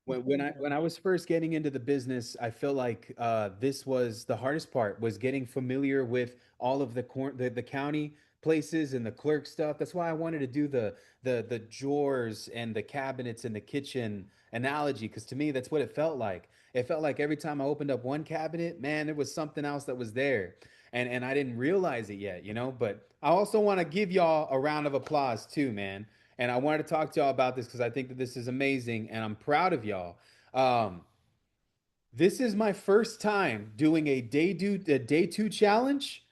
When I was first getting into the business, I feel like this was the hardest part was getting familiar with all of the county places and the clerk stuff. That's why I wanted to do the drawers and the cabinets in the kitchen analogy, because to me that's what it felt like. It felt like every time I opened up one cabinet, man, there was something else that was there. And I didn't realize it yet, you know. But I also want to give y'all a round of applause too, man. And I wanted to talk to y'all about this because I think that this is amazing and I'm proud of y'all. Um, this is my first time doing a day two challenge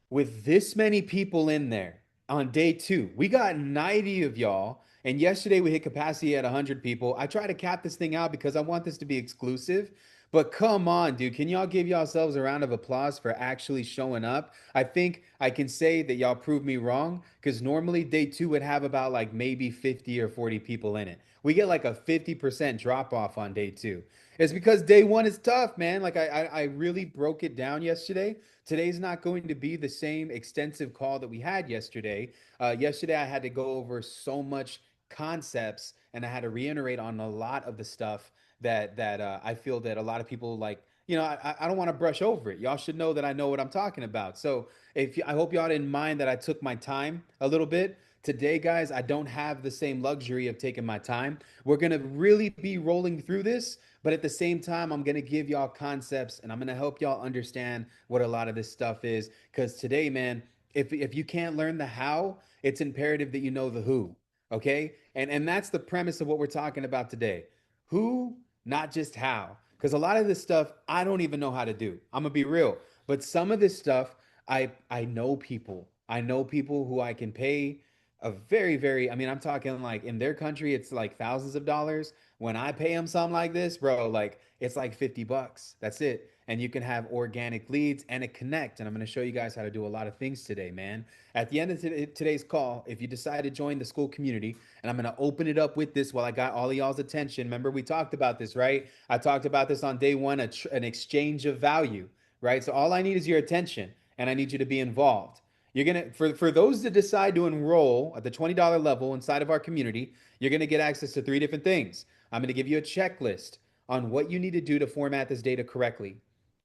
with this many people in there on day two. We got 90 of y'all. And yesterday we hit capacity at 100 people. I try to cap this thing out because I want this to be exclusive. But come on, dude. Can y'all give yourselves a round of applause for actually showing up? I think I can say that y'all proved me wrong because normally day two would have about like maybe 50 or 40 people in it. We get like a 50% drop off on day two. It's because day one is tough, man. Like I really broke it down yesterday. Today's not going to be the same extensive call that we had yesterday. Yesterday, I had to go over so much concepts, and I had to reiterate on a lot of the stuff that I feel that a lot of people like. You know, I don't want to brush over it. Y'all should know that I know what I'm talking about. So I hope y'all didn't mind that I took my time a little bit. Today, guys, I don't have the same luxury of taking my time. We're going to really be rolling through this, but at the same time, I'm going to give y'all concepts and I'm going to help y'all understand what a lot of this stuff is. Because today, man, if you can't learn the how, it's imperative that you know the who. Okay. And that's the premise of what we're talking about today. Who, not just how. Because a lot of this stuff I don't even know how to do. I'm gonna be real. But some of this stuff, I know people. I know people who I can pay a very, I mean, I'm talking like in their country, it's like thousands of dollars. When I pay them something like this, bro, like it's like 50 bucks. That's it. And you can have organic leads and a connect. And I'm going to show you guys how to do a lot of things today, man. At the end of today's call, if you decide to join the school community, and I'm going to open it up with this while I got all of y'all's attention. Remember, we talked about this, right? I talked about this on day one, an exchange of value, right? So all I need is your attention and I need you to be involved. You're gonna for those that decide to enroll at the $20 level inside of our community, you're gonna get access to three different things. I'm gonna give you a checklist on what you need to do to format this data correctly.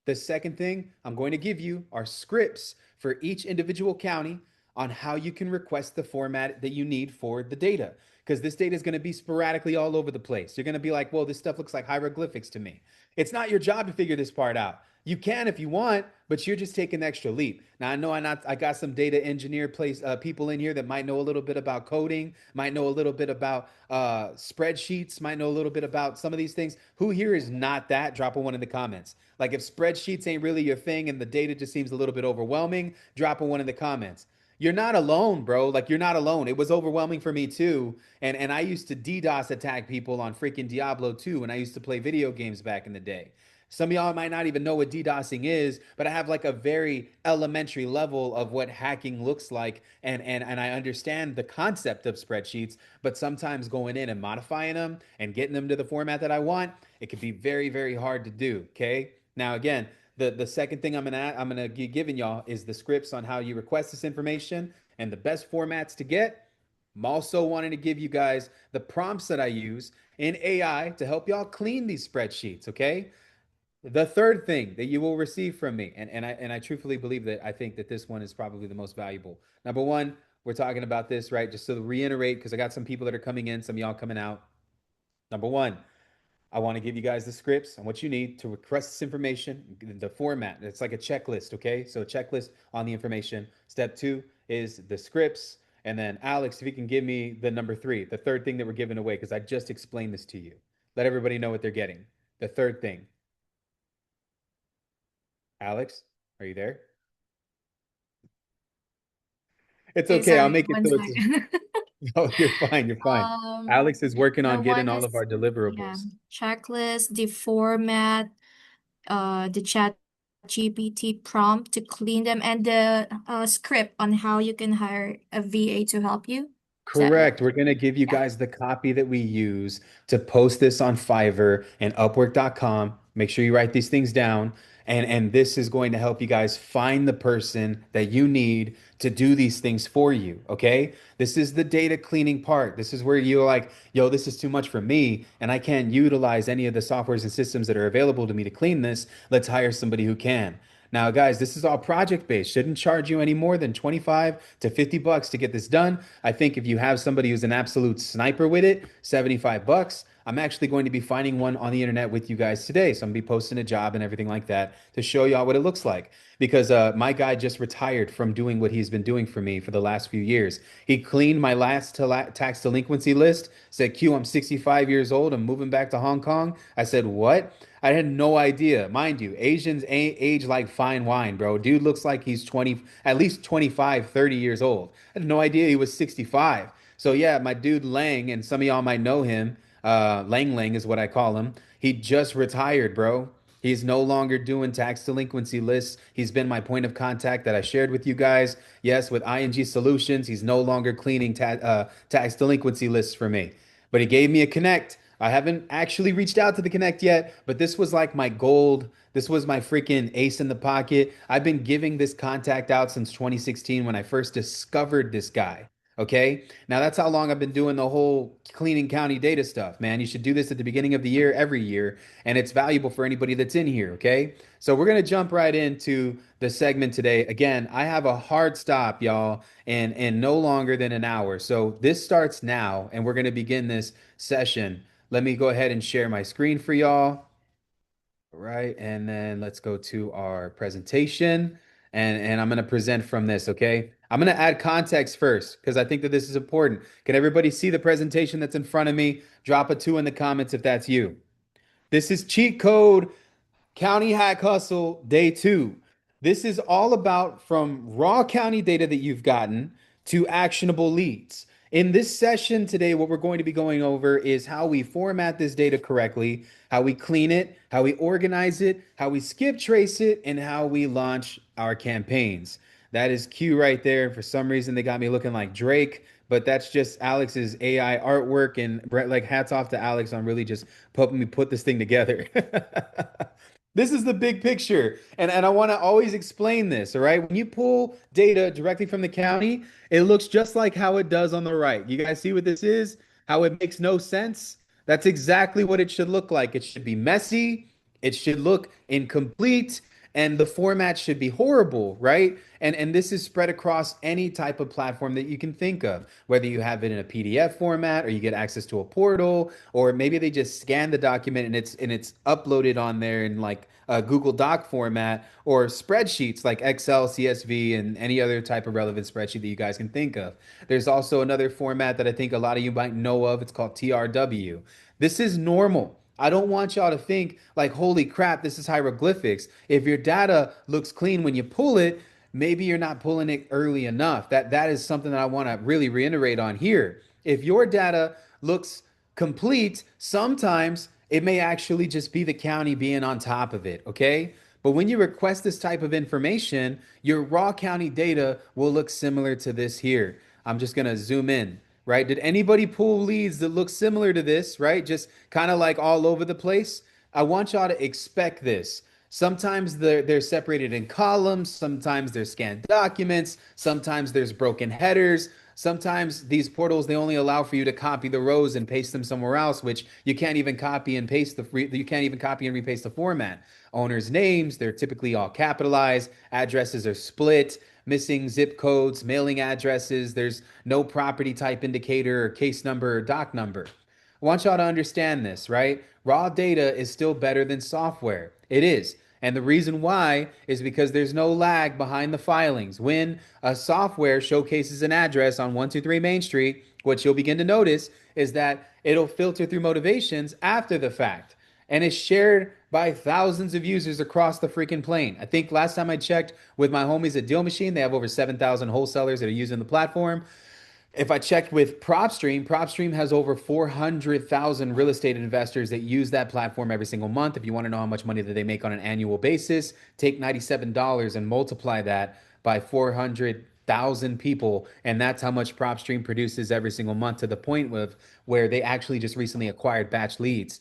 The second thing I'm going to give you are scripts for each individual county on how you can request the format that you need for the data. Because this data is going to be sporadically all over the place. You're going to be like, well, this stuff looks like hieroglyphics to me. It's not your job to figure this part out. You can if you want, but you're just taking an extra leap. Now I know I got some data engineer people in here that might know a little bit about coding, might know a little bit about spreadsheets, might know a little bit about some of these things. Who here is not that? Drop a one in the comments. Like if spreadsheets ain't really your thing and the data just seems a little bit overwhelming, drop a one in the comments. You're not alone, bro. Like you're not alone. It was overwhelming for me too. And I used to DDoS attack people on freaking Diablo 2 when I used to play video games back in the day. Some of y'all might not even know what DDoSing is, but I have like a very elementary level of what hacking looks like. And I understand the concept of spreadsheets, but sometimes going in and modifying them and getting them to the format that I want, it can be very hard to do. Okay. Now, again, the second thing I'm gonna be giving y'all is the scripts on how you request this information and the best formats to get. I'm also wanting to give you guys the prompts that I use in AI to help y'all clean these spreadsheets, okay? The third thing that you will receive from me, and I truthfully believe that I think that this one is probably the most valuable. Number one, we're talking about this, right? Just to reiterate, because I got some people that are coming in, some of y'all coming out. Number one, I want to give you guys the scripts on what you need to request this information, the format. It's like a checklist, okay? So a checklist on the information. Step two is the scripts. And then Alex, if you can give me the number three, the third thing that we're giving away, because I just explained this to you. Let everybody know what they're getting. The third thing. Alex, are you there? It's Okay, okay. I'll sorry, make it one so it's second. no, you're fine. You're fine. Alex is working on The getting one all of is, our yeah, deliverables. checklist, the format, the chat GPT prompt to clean them, and the script on how you can hire a VA to help you. Is that right? Correct. We're going to give you Yeah. guys the copy that we use to post this on Fiverr and Upwork.com. Make sure you write these things down. And this is going to help you guys find the person that you need to do these things for you, okay? This is the data cleaning part. This is where you're like, yo, this is too much for me, and I can't utilize any of the softwares and systems that are available to me to clean this. Let's hire somebody who can. Now, guys, this is all project based. Shouldn't charge you any more than 25 to 50 bucks to get this done. I think if you have somebody who's an absolute sniper with it, 75 bucks. I'm actually going to be finding one on the internet with you guys today. So I'm gonna be posting a job and everything like that to show y'all what it looks like. Because my guy just retired from doing what he's been doing for me for the last few years. He cleaned my last tax delinquency list, said, Q, I'm 65 years old. I'm moving back to Hong Kong. I said, what? I had no idea. Mind you, Asians age like fine wine, bro. Dude looks like he's 20, at least 25, 30 years old. I had no idea he was 65. So yeah, my dude Lang, and some of y'all might know him. Lang Lang is what I call him. He just retired, bro. He's no longer doing tax delinquency lists. He's been my point of contact that I shared with you guys. Yes, with ING Solutions, he's no longer cleaning tax delinquency lists for me. But he gave me a connect. I haven't actually reached out to the connect yet, but this was like my gold. This was my freaking ace in the pocket. I've been giving this contact out since 2016 when I first discovered this guy. Okay. Now that's how long I've been doing the whole cleaning county data stuff, man. You should do this at the beginning of the year, every year, and it's valuable for anybody that's in here. Okay. So we're going to jump right into the segment today. Again, I have a hard stop, y'all, and no longer than an hour. So this starts now, and we're going to begin this session. Let me go ahead and share my screen for y'all. All right, and then let's go to our presentation, and I'm going to present from this, okay? I'm going to add context first because I think that this is important. Can everybody see the presentation that's in front of me? Drop a 2 in the comments if that's you. This is cheat code County Hack Hustle Day 2. This is all about from raw county data that you've gotten to actionable leads. In this session today, what we're going to be going over is how we format this data correctly, how we clean it, how we organize it, how we skip trace it, and how we launch our campaigns. That is Q right there. For some reason, they got me looking like Drake, but that's just Alex's AI artwork. And Brett, like, hats off to Alex on really just helping me put this thing together. This is the big picture. And I want to always explain this, all right? When you pull data directly from the county, it looks just like how it does on the right. You guys see what this is? How it makes no sense? That's exactly what it should look like. It should be messy, it should look incomplete, and the format should be horrible, right? And this is spread across any type of platform that you can think of, whether you have it in a PDF format or you get access to a portal, or maybe they just scan the document and it's uploaded on there in like a Google Doc format or spreadsheets like Excel, CSV, and any other type of relevant spreadsheet that you guys can think of. There's also another format that I think a lot of you might know of. It's called TRW. This is normal. I don't want y'all to think like, holy crap, this is hieroglyphics. If your data looks clean when you pull it, maybe you're not pulling it early enough. That is something that I want to really reiterate on here. If your data looks complete, sometimes it may actually just be the county being on top of it, okay? But when you request this type of information, your raw county data will look similar to this here. I'm just going to zoom in, right? Did anybody pull leads that look similar to this, right? Just kind of like all over the place. I want y'all to expect this. Sometimes they're separated in columns, sometimes they're scanned documents, sometimes there's broken headers. Sometimes these portals they only allow for you to copy the rows and paste them somewhere else, which you can't even copy and paste you can't even copy and repaste the format. Owners' names, they're typically all capitalized, addresses are split, missing zip codes, mailing addresses, there's no property type indicator or case number or doc number. I want y'all to understand this, right? Raw data is still better than software. It is. And the reason why is because there's no lag behind the filings. When a software showcases an address on 123 Main Street, what you'll begin to notice is that it'll filter through motivations after the fact and is shared by thousands of users across the freaking plane. I think last time I checked with my homies at Deal Machine, they have over 7,000 wholesalers that are using the platform. If I checked with PropStream, PropStream has over 400,000 real estate investors that use that platform every single month. If you want to know how much money that they make on an annual basis, take $97 and multiply that by 400,000 people, and that's how much PropStream produces every single month to the point with where they actually just recently acquired batch leads.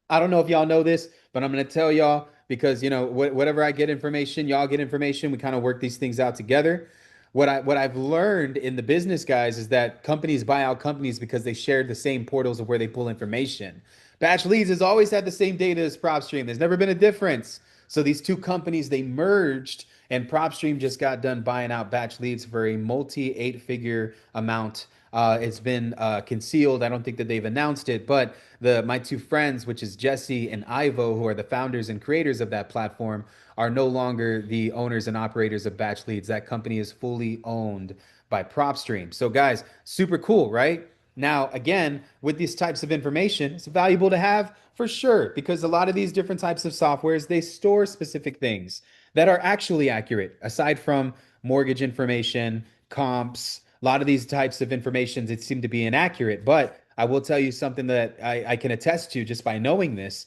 I don't know if y'all know this, but I'm going to tell y'all because whatever I get information, y'all get information. We kind of work these things out together. What I've learned in the business guys is that companies buy out companies because they share the same portals of where they pull information. Batch Leads has always had the same data as PropStream. There's never been a difference. So these two companies they merged, and PropStream just got done buying out Batch Leads for a multi eight-figure amount. It's been concealed. I don't think that they've announced it, but the my two friends, which is Jesse and Ivo, who are the founders and creators of that platform, are no longer the owners and operators of Batch Leads. That company is fully owned by PropStream. So, guys, super cool, right? Now, again, with these types of information, it's valuable to have for sure because a lot of these different types of softwares they store specific things that are actually accurate. Aside from mortgage information, comps, a lot of these types of information that seem to be inaccurate. But I will tell you something that I can attest to just by knowing this.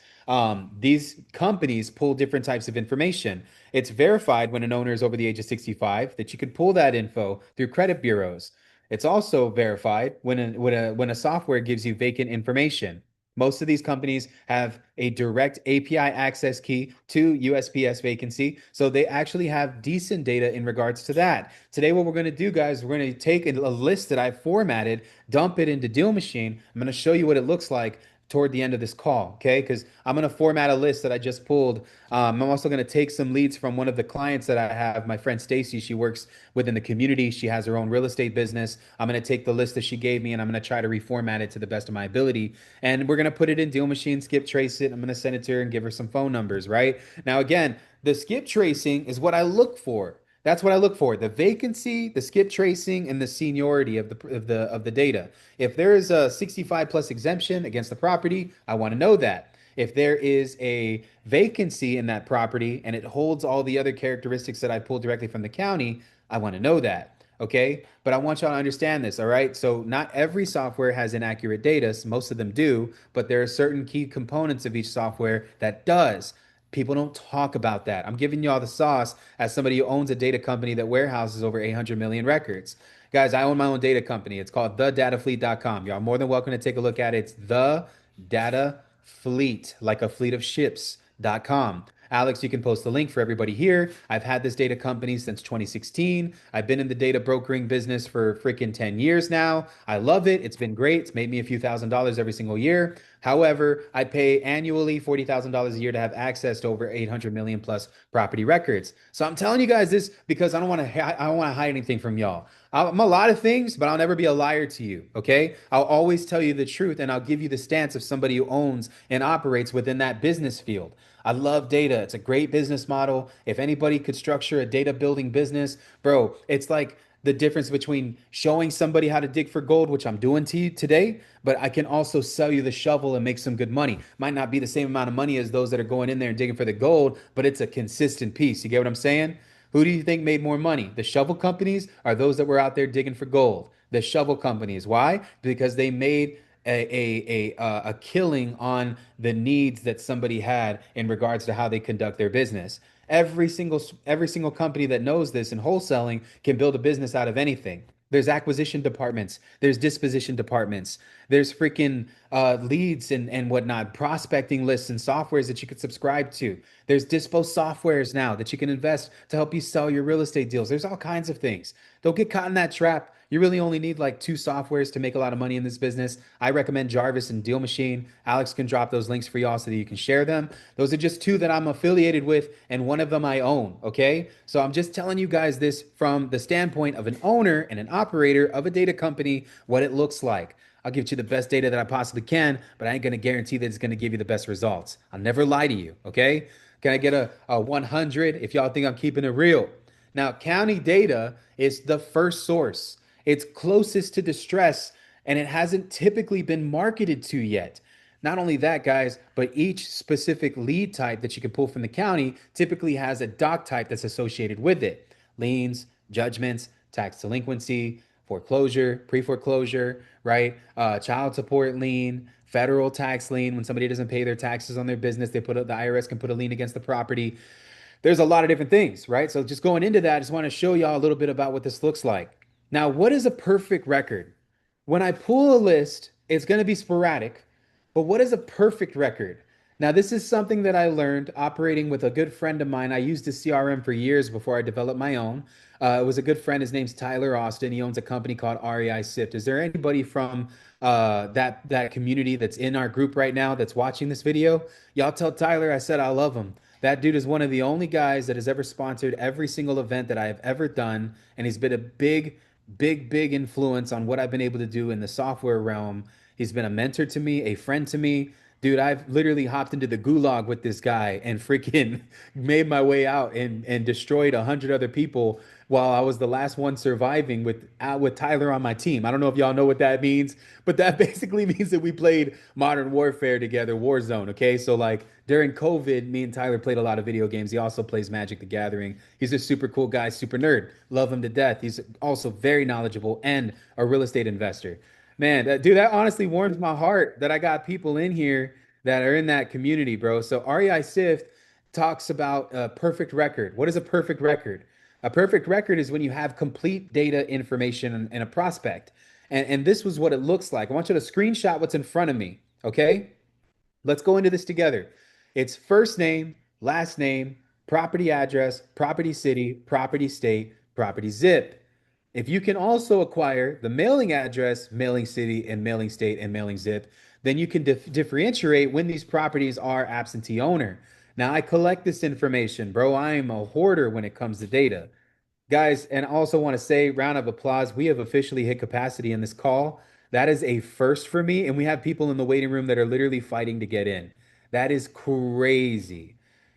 These companies pull different types of information. It's verified when an owner is over the age of 65 that you can pull that info through credit bureaus. It's also verified when a software gives you vacant information. Most of these companies have a direct API access key to USPS vacancy, so they actually have decent data in regards to that. Today, what we're going to do, guys, we're going to take a list that I've formatted, dump it into Deal Machine. I'm going to show you what it looks like toward the end of this call, okay? Because I'm going to format a list that I just pulled. I'm also going to take some leads from one of the clients that I have, my friend Stacy. She works within the community. She has her own real estate business. I'm going to take the list that she gave me and I'm going to try to reformat it to the best of my ability. And we're going to put it in Deal Machine, skip trace it. I'm going to send it to her and give her some phone numbers, right? Now, again, the skip tracing is what I look for. That's what I look for. The vacancy, the skip tracing, and the seniority of the data. If there is a 65 plus exemption against the property, I want to know that. If there is a vacancy in that property and it holds all the other characteristics that I pulled directly from the county, I want to know that. Okay. But I want y'all to understand this. All right. So, not every software has inaccurate data. Most of them do, but there are certain key components of each software that does. People don't talk about that. I'm giving y'all the sauce as somebody who owns a data company that warehouses over 800 million records. Guys, I own my own data company. It's called thedatafleet.com. Y'all are more than welcome to take a look at it. It's the data fleet, like a fleet of ships.com. Alex, you can post the link for everybody here. I've had this data company since 2016. I've been in the data brokering business for freaking 10 years now. I love it. It's been great. It's made me a few $1,000s every single year. However, I pay annually $40,000 a year to have access to over 800 million plus property records. So I'm telling you guys this because I don't want to hide anything from y'all. I'm a lot of things, but I'll never be a liar to you. Okay. I'll always tell you the truth and I'll give you the stance of somebody who owns and operates within that business field. I love data. It's a great business model. If anybody could structure a data building business, bro, it's like the difference between showing somebody how to dig for gold, which I'm doing to you today, but I can also sell you the shovel and make some good money. Might not be the same amount of money as those that are going in there and digging for the gold, but it's a consistent piece. You get what I'm saying? Who do you think made more money? The shovel companies are those that were out there digging for gold. The shovel companies. Why? Because they made a killing on the needs that somebody had in regards to how they conduct their business. Every single company that knows this in wholesaling can build a business out of anything. There's acquisition departments. There's disposition departments. There's freaking leads and whatnot, prospecting lists and softwares that you could subscribe to. There's dispo softwares now that you can invest to help you sell your real estate deals. There's all kinds of things. Don't get caught in that trap. You really only need like two softwares to make a lot of money in this business. I recommend Jarvis and Deal Machine. Alex can drop those links for y'all so that you can share them. Those are just two that I'm affiliated with, and one of them I own. Okay. So I'm just telling you guys this from the standpoint of an owner and an operator of a data company, what it looks like. I'll give you the best data that I possibly can, but I ain't going to guarantee that it's going to give you the best results. I'll never lie to you. Okay. Can I get a 100 if y'all think I'm keeping it real? Now, county data is the first source. It's closest to distress, and it hasn't typically been marketed to yet. Not only that, guys, but each specific lead type that you can pull from the county typically has a doc type that's associated with it. Liens, judgments, tax delinquency, foreclosure, pre-foreclosure, right? Child support lien, federal tax lien. When somebody doesn't pay their taxes on their business, the IRS can put a lien against the property. There's a lot of different things, right? So just going into that, I just want to show y'all a little bit about what this looks like. Now, what is a perfect record? When I pull a list, it's going to be sporadic, but what is a perfect record? Now, this is something that I learned operating with a good friend of mine. I used a CRM for years before I developed my own. It was a good friend. His name's Tyler Austin. He owns a company called REI Sift. Is there anybody from that community that's in our group right now that's watching this video? Y'all tell Tyler I said I love him. That dude is one of the only guys that has ever sponsored every single event that I have ever done, and he's been a big influence on what I've been able to do in the software realm. He's been a mentor to me, a friend to me. Dude, I've literally hopped into the gulag with this guy and freaking made my way out and destroyed 100 other people while I was the last one surviving with Tyler on my team. I don't know if y'all know what that means, but that basically means that we played Modern Warfare together, Warzone. Okay, so like during COVID, me and Tyler played a lot of video games. He also plays Magic the Gathering. He's a super cool guy, super nerd. Love him to death. He's also very knowledgeable and a real estate investor. Man, dude, that honestly warms my heart that I got people in here that are in that community, bro. So REI Sift talks about a perfect record. What is a perfect record? A perfect record is when you have complete data information in a prospect. And this was what it looks like. I want you to screenshot what's in front of me, okay? Let's go into this together. It's first name, last name, property address, property city, property state, property zip. If you can also acquire the mailing address, mailing city, and mailing state and mailing zip, then you can differentiate when these properties are absentee owner. Now, I collect this information, bro. I am a hoarder when it comes to data. Guys, and I also want to say, round of applause. We have officially hit capacity in this call. That is a first for me. And we have people in the waiting room that are literally fighting to get in. That is crazy.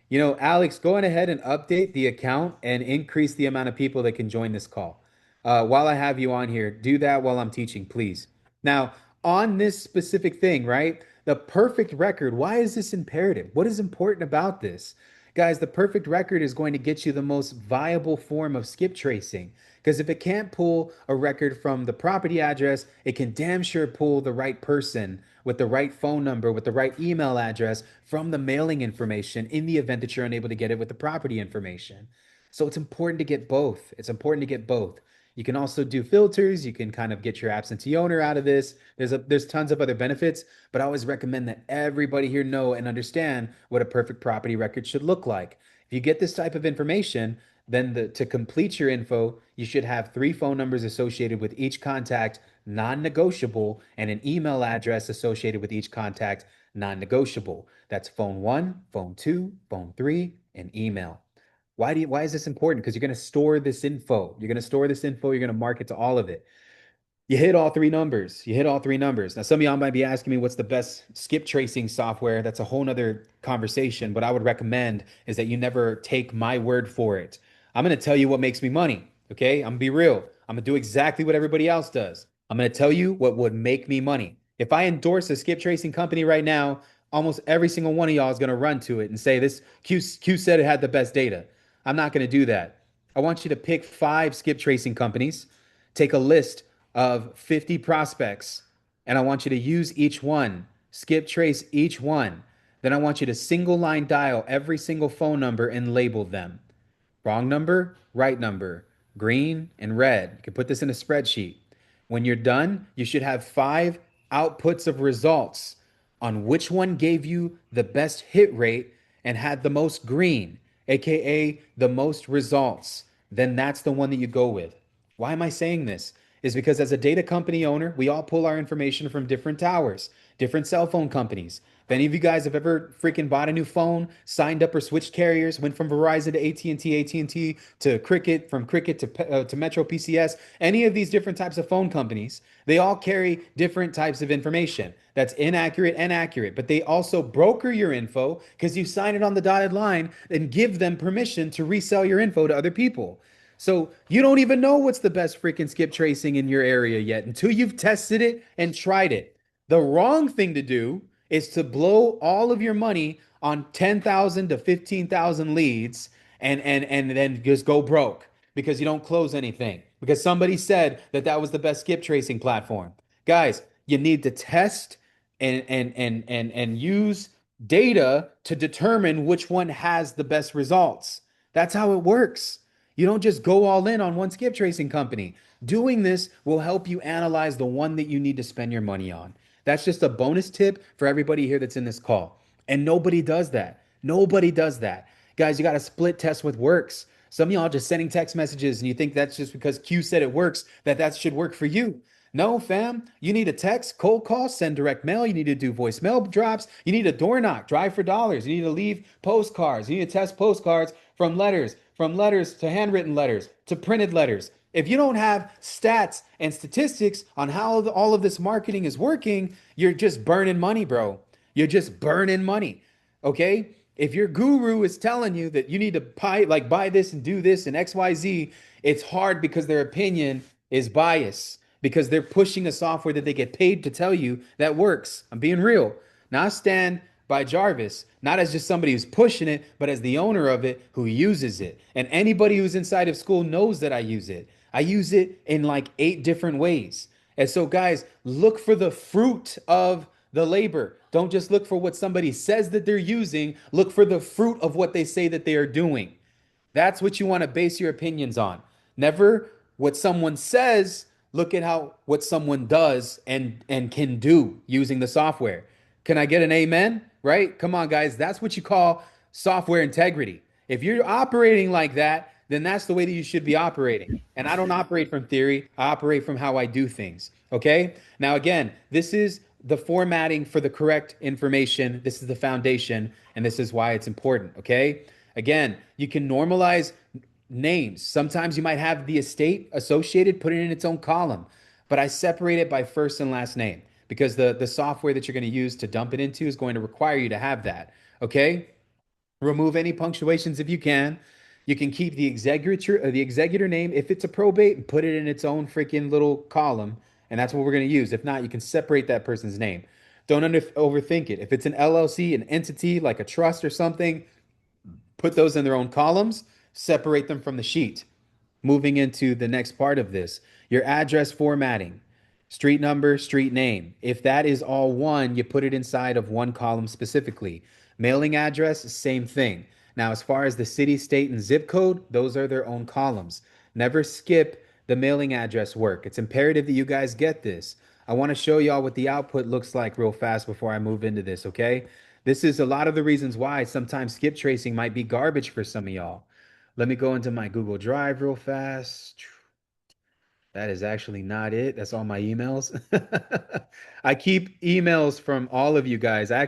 You know, Alex, go on ahead and update the account and increase the amount of people that can join this call. While I have you on here, do that while I'm teaching, please. Now, on this specific thing, right? The perfect record, why is this imperative? What is important about this? Guys, the perfect record is going to get you the most viable form of skip tracing. Because if it can't pull a record from the property address, it can damn sure pull the right person with the right phone number, with the right email address from the mailing information in the event that you're unable to get it with the property information. So it's important to get both. It's important to get both. You can also do filters. You can kind of get your absentee owner out of this. There's tons of other benefits, but I always recommend that everybody here know and understand what a perfect property record should look like. If you get this type of information, then to complete your info, you should have three phone numbers associated with each contact, non-negotiable, and an email address associated with each contact, non-negotiable. That's phone one, phone two, phone three, and email. Why is this important? Because you're going to store this info. You're going to store this info. You're going to market to all of it. You hit all three numbers. You hit all three numbers. Now, some of y'all might be asking me what's the best skip tracing software. That's a whole nother conversation. What I would recommend is that you never take my word for it. I'm going to tell you what makes me money. Okay. I'm going to be real. I'm going to do exactly what everybody else does. I'm going to tell you what would make me money. If I endorse a skip tracing company right now, almost every single one of y'all is going to run to it and say, this Q said it had the best data. I'm not going to do that. I want you to pick five skip tracing companies, take a list of 50 prospects, and I want you to use each one, skip trace each one. Then I want you to single line dial every single phone number and label them. Wrong number, right number, green and red. You can put this in a spreadsheet. When you're done, you should have five outputs of results on which one gave you the best hit rate and had the most green, aka the most results. Then that's the one that you go with. Why am I saying this? Is because as a data company owner, we all pull our information from different towers, different cell phone companies. If any of you guys have ever freaking bought a new phone, signed up or switched carriers, went from Verizon to AT&T, AT&T to Cricket, from Cricket to Metro PCS, any of these different types of phone companies, they all carry different types of information that's inaccurate and accurate, but they also broker your info because you sign it on the dotted line and give them permission to resell your info to other people. So you don't even know what's the best freaking skip tracing in your area yet until you've tested it and tried it. The wrong thing to do is to blow all of your money on 10,000 to 15,000 leads and then just go broke because you don't close anything because somebody said that that was the best skip tracing platform. Guys, you need to test and use data to determine which one has the best results. That's how it works. You don't just go all in on one skip tracing company. Doing this will help you analyze the one that you need to spend your money on. That's just a bonus tip for everybody here that's in this call. And nobody does that. Nobody does that. Guys, you got to split test what works. Some of y'all just sending text messages and you think that's just because Q said it works, that should work for you. No, fam. You need a text, cold call, send direct mail. You need to do voicemail drops. You need a door knock, drive for dollars. You need to leave postcards. You need to test postcards from letters to handwritten letters to printed letters. If you don't have stats and statistics on how all of this marketing is working, you're just burning money, bro. You're just burning money. Okay? If your guru is telling you that you need to buy this and do this and XYZ, it's hard because their opinion is biased because they're pushing a software that they get paid to tell you that works. I'm being real. Now I stand by Jarvis, not as just somebody who's pushing it, but as the owner of it who uses it. And anybody who's inside of school knows that I use it. I use it in like 8 different ways. And so, guys, look for the fruit of the labor. Don't just look for what somebody says that they're using, look for the fruit of what they say that they are doing. That's what you want to base your opinions on. Never what someone says, look at how what someone does and can do using the software. Can I get an amen? Right? Come on, guys. That's what you call software integrity. If you're operating like that, then that's the way that you should be operating. And I don't operate from theory, I operate from how I do things. Okay? Now, again, this is the formatting for the correct information. This is the foundation, and this is why it's important. Okay? Again, you can normalize names. Sometimes you might have the estate associated, put it in its own column, but I separate it by first and last name because the software that you're going to use to dump it into is going to require you to have that. Okay? Remove any punctuations if you can. You can keep the executor name if it's a probate and put it in its own freaking little column, and that's what we're going to use. If not, you can separate that person's name. Don't overthink it. If it's an LLC, an entity like a trust or something, put those in their own columns, separate them from the sheet. Moving into the next part of this, your address formatting, street number, street name. If that is all one, you put it inside of one column specifically. Mailing address, same thing. Now, as far as the city, state, and zip code, those are their own columns. Never skip the mailing address work. It's imperative that you guys get this. I want to show y'all what the output looks like real fast before I move into this, okay? This is a lot of the reasons why sometimes skip tracing might be garbage for some of y'all. Let me go into my Google Drive real fast. That is actually not it. That's all my emails. I keep emails from all of you guys. I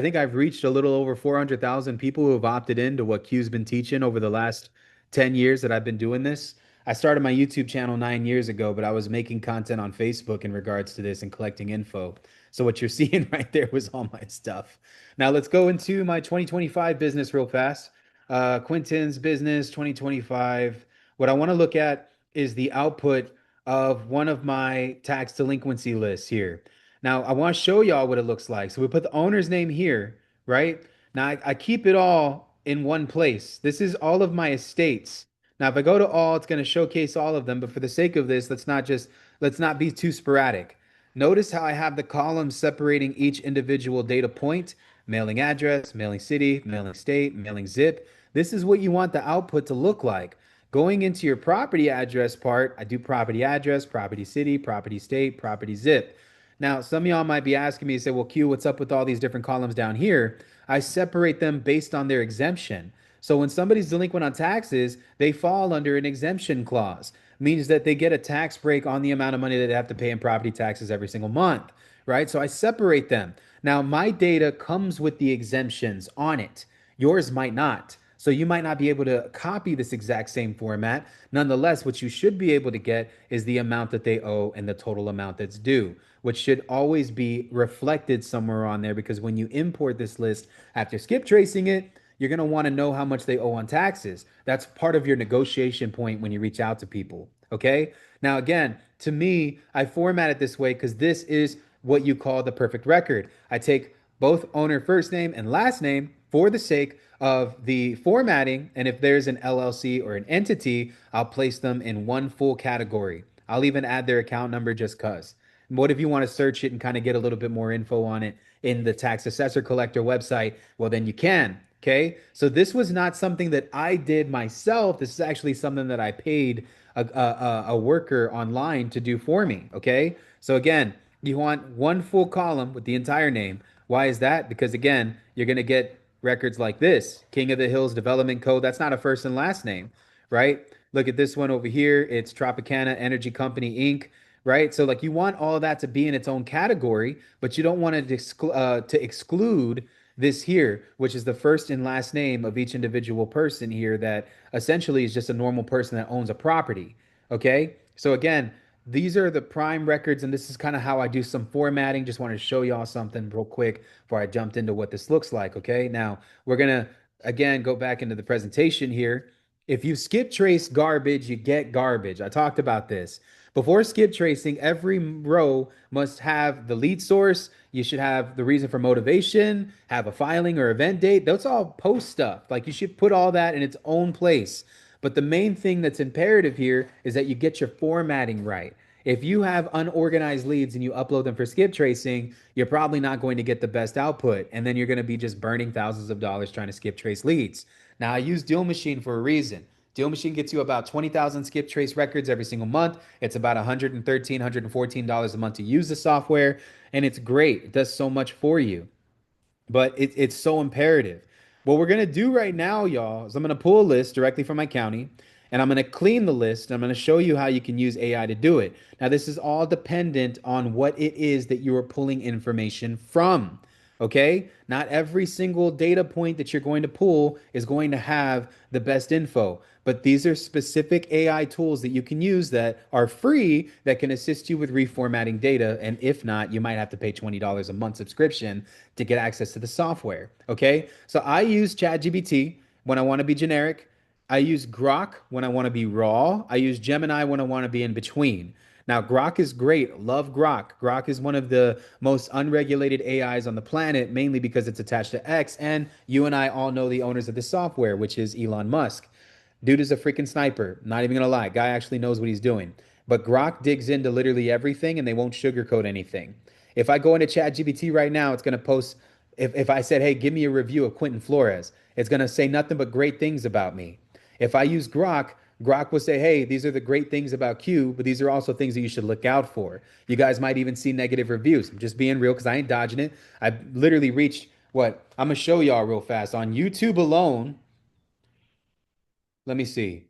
think I've reached a little over 400,000 people who have opted into what Q's been teaching over the last 10 years that I've been doing this. I started my YouTube channel 9 years ago, but I was making content on Facebook in regards to this and collecting info. So what you're seeing right there was all my stuff. Now let's go into my 2025 business real fast. Quinton's business 2025. What I want to look at is the output of one of my tax delinquency lists here. Now, I want to show y'all what it looks like. So we put the owner's name here, right? Now, I keep it all in one place. This is all of my estates. Now, if I go to all, it's going to showcase all of them. But for the sake of this, let's not be too sporadic. Notice how I have the columns separating each individual data point, mailing address, mailing city, mailing state, mailing zip. This is what you want the output to look like. Going into your property address part, I do property address, property city, property state, property zip. Now, some of y'all might be asking me, say, well, Q, what's up with all these different columns down here? I separate them based on their exemption. So when somebody's delinquent on taxes, they fall under an exemption clause. Means that they get a tax break on the amount of money that they have to pay in property taxes every single month, right? So I separate them. Now, my data comes with the exemptions on it. Yours might not. So you might not be able to copy this exact same format. Nonetheless, what you should be able to get is the amount that they owe and the total amount that's due, which should always be reflected somewhere on there because when you import this list after skip tracing it, you're going to want to know how much they owe on taxes. That's part of your negotiation point when you reach out to people. Okay. Now, again, to me, I format it this way because this is what you call the perfect record. I take both owner first name and last name for the sake of the formatting. And if there's an LLC or an entity, I'll place them in one full category. I'll even add their account number just because. What if you want to search it and kind of get a little bit more info on it in the tax assessor collector website? Well, then you can. Okay. So this was not something that I did myself. This is actually something that I paid a worker online to do for me. Okay. So again, you want one full column with the entire name, Why is that? Because again, you're going to get records like this King of the Hills Development Code. That's not a first and last name, right? Look at this one over here. It's Tropicana Energy Company Inc., right? So, like, you want all of that to be in its own category, but you don't want to exclude this here, which is the first and last name of each individual person here that essentially is just a normal person that owns a property. Okay. So, again, these are the prime records, and this is kind of how I do some formatting. Just wanted to show y'all something real quick before I jumped into what this looks like. Okay. Now, we're going to, again, go back into the presentation here. If you skip trace garbage, you get garbage. I talked about this. Before skip tracing, every row must have the lead source. You should have the reason for motivation, have a filing or event date. That's all post stuff. Like you should put all that in its own place. But the main thing that's imperative here is that you get your formatting right. If you have unorganized leads and you upload them for skip tracing, you're probably not going to get the best output. And then you're going to be just burning thousands of dollars trying to skip trace leads. Now, I use Deal Machine for a reason. Deal Machine gets you about 20,000 skip trace records every single month. It's about $113, $114 a month to use the software, and it's great. It does so much for you, but it's so imperative. What we're gonna do right now, y'all, is I'm gonna pull a list directly from my county, and I'm gonna clean the list. And I'm gonna show you how you can use AI to do it. Now, this is all dependent on what it is that you are pulling information from. Okay, not every single data point that you're going to pull is going to have the best info, but these are specific AI tools that you can use that are free that can assist you with reformatting data. And if not, you might have to pay $20 a month subscription to get access to the software. Okay, so I use ChatGPT when I want to be generic. I use Grok when I want to be raw. I use Gemini when I want to be in between. Now, Grok is great. Love Grok. Grok is one of the most unregulated AIs on the planet, mainly because it's attached to X. And you and I all know the owners of this software, which is Elon Musk. Dude is a freaking sniper. Not even gonna lie. Guy actually knows what he's doing. But Grok digs into literally everything and they won't sugarcoat anything. If I go into ChatGPT right now, it's gonna post, if I said, hey, give me a review of Quentin Flores, it's gonna say nothing but great things about me. If I use Grok, Grok will say, hey, these are the great things about Q, but these are also things that you should look out for. You guys might even see negative reviews. I'm just being real because I ain't dodging it. I literally reached what? I'm gonna show y'all real fast. On YouTube alone, let me see.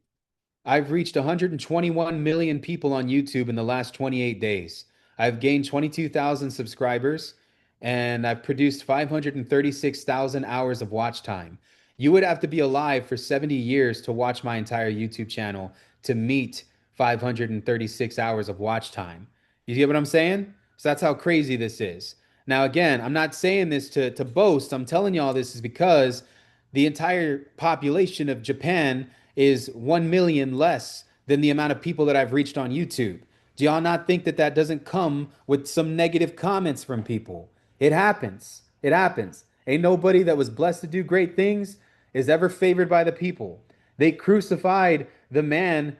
I've reached 121 million people on YouTube in the last 28 days. I've gained 22,000 subscribers and I've produced 536,000 hours of watch time. You would have to be alive for 70 years to watch my entire YouTube channel to meet 536 hours of watch time. You get what I'm saying? So that's how crazy this is. Now, again, I'm not saying this to boast. I'm telling you all this is because the entire population of Japan is 1 million less than the amount of people that I've reached on YouTube. Do y'all not think that that doesn't come with some negative comments from people? It happens. It happens. Ain't nobody that was blessed to do great things is ever favored by the people. They crucified the man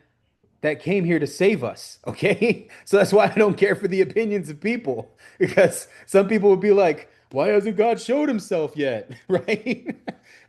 that came here to save us. Okay. So that's why I don't care for the opinions of people because some people would be like, why hasn't God showed himself yet? Right.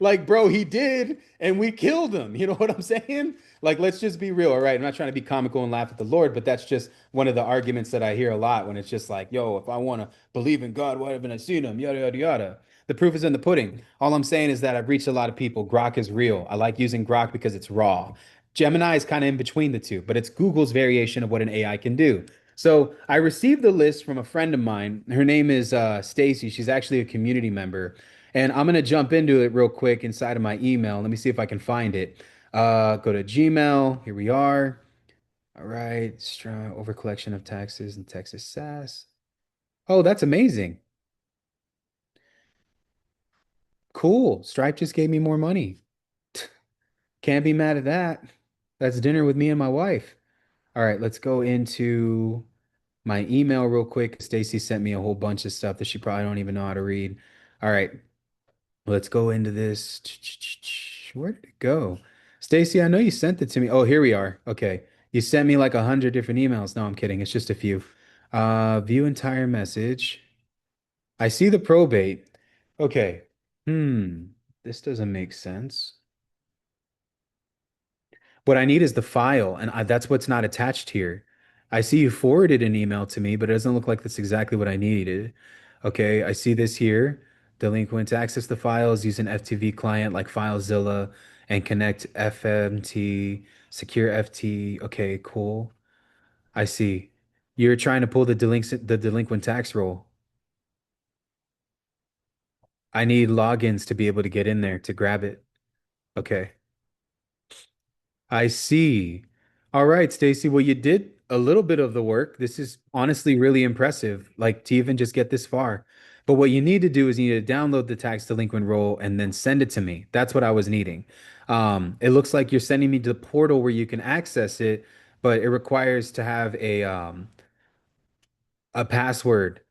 Like, bro, he did and we killed him. You know what I'm saying? Like, let's just be real. All right. I'm not trying to be comical and laugh at the Lord, but that's just one of the arguments that I hear a lot when it's just like, yo, if I want to believe in God, why haven't I seen him? Yada, yada, yada. The proof is in the pudding. All I'm saying is that I've reached a lot of people. Grok is real. I like using Grok because it's raw. Gemini is kind of in between the two, but it's Google's variation of what an AI can do. So I received the list from a friend of mine. Her name is Stacy. She's actually a community member. And I'm going to jump into it real quick inside of my email. Let me see if I can find it. Go to Gmail. Here we are. All right. Strong over collection of taxes and Texas SAS. Oh, that's amazing. Cool. Stripe just gave me more money. Can't be mad at that. That's dinner with me and my wife. All right, let's go into my email real quick. Stacy sent me a whole bunch of stuff that she probably don't even know how to read. All right, let's go into this. Where did it go? Stacy, I know you sent it to me. Oh, here we are. Okay. You sent me like 100 different emails. No, I'm kidding. It's just a few. View entire message. I see the probate. Okay. Hmm. This doesn't make sense. What I need is the file, and that's what's not attached here. I see you forwarded an email to me, but it doesn't look like that's exactly what I needed. Okay, I see this here. Delinquents access the files use an FTP client like FileZilla and connect FMT, secure FT. Okay, cool. I see. You're trying to pull the delinquent tax roll. I need logins to be able to get in there to grab it. Okay. I see. All right, Stacy. Well, you did a little bit of the work. This is honestly really impressive, like to even just get this far. But what you need to do is you need to download the tax delinquent roll and then send it to me. That's what I was needing. It looks like you're sending me to the portal where you can access it, but it requires to have a password.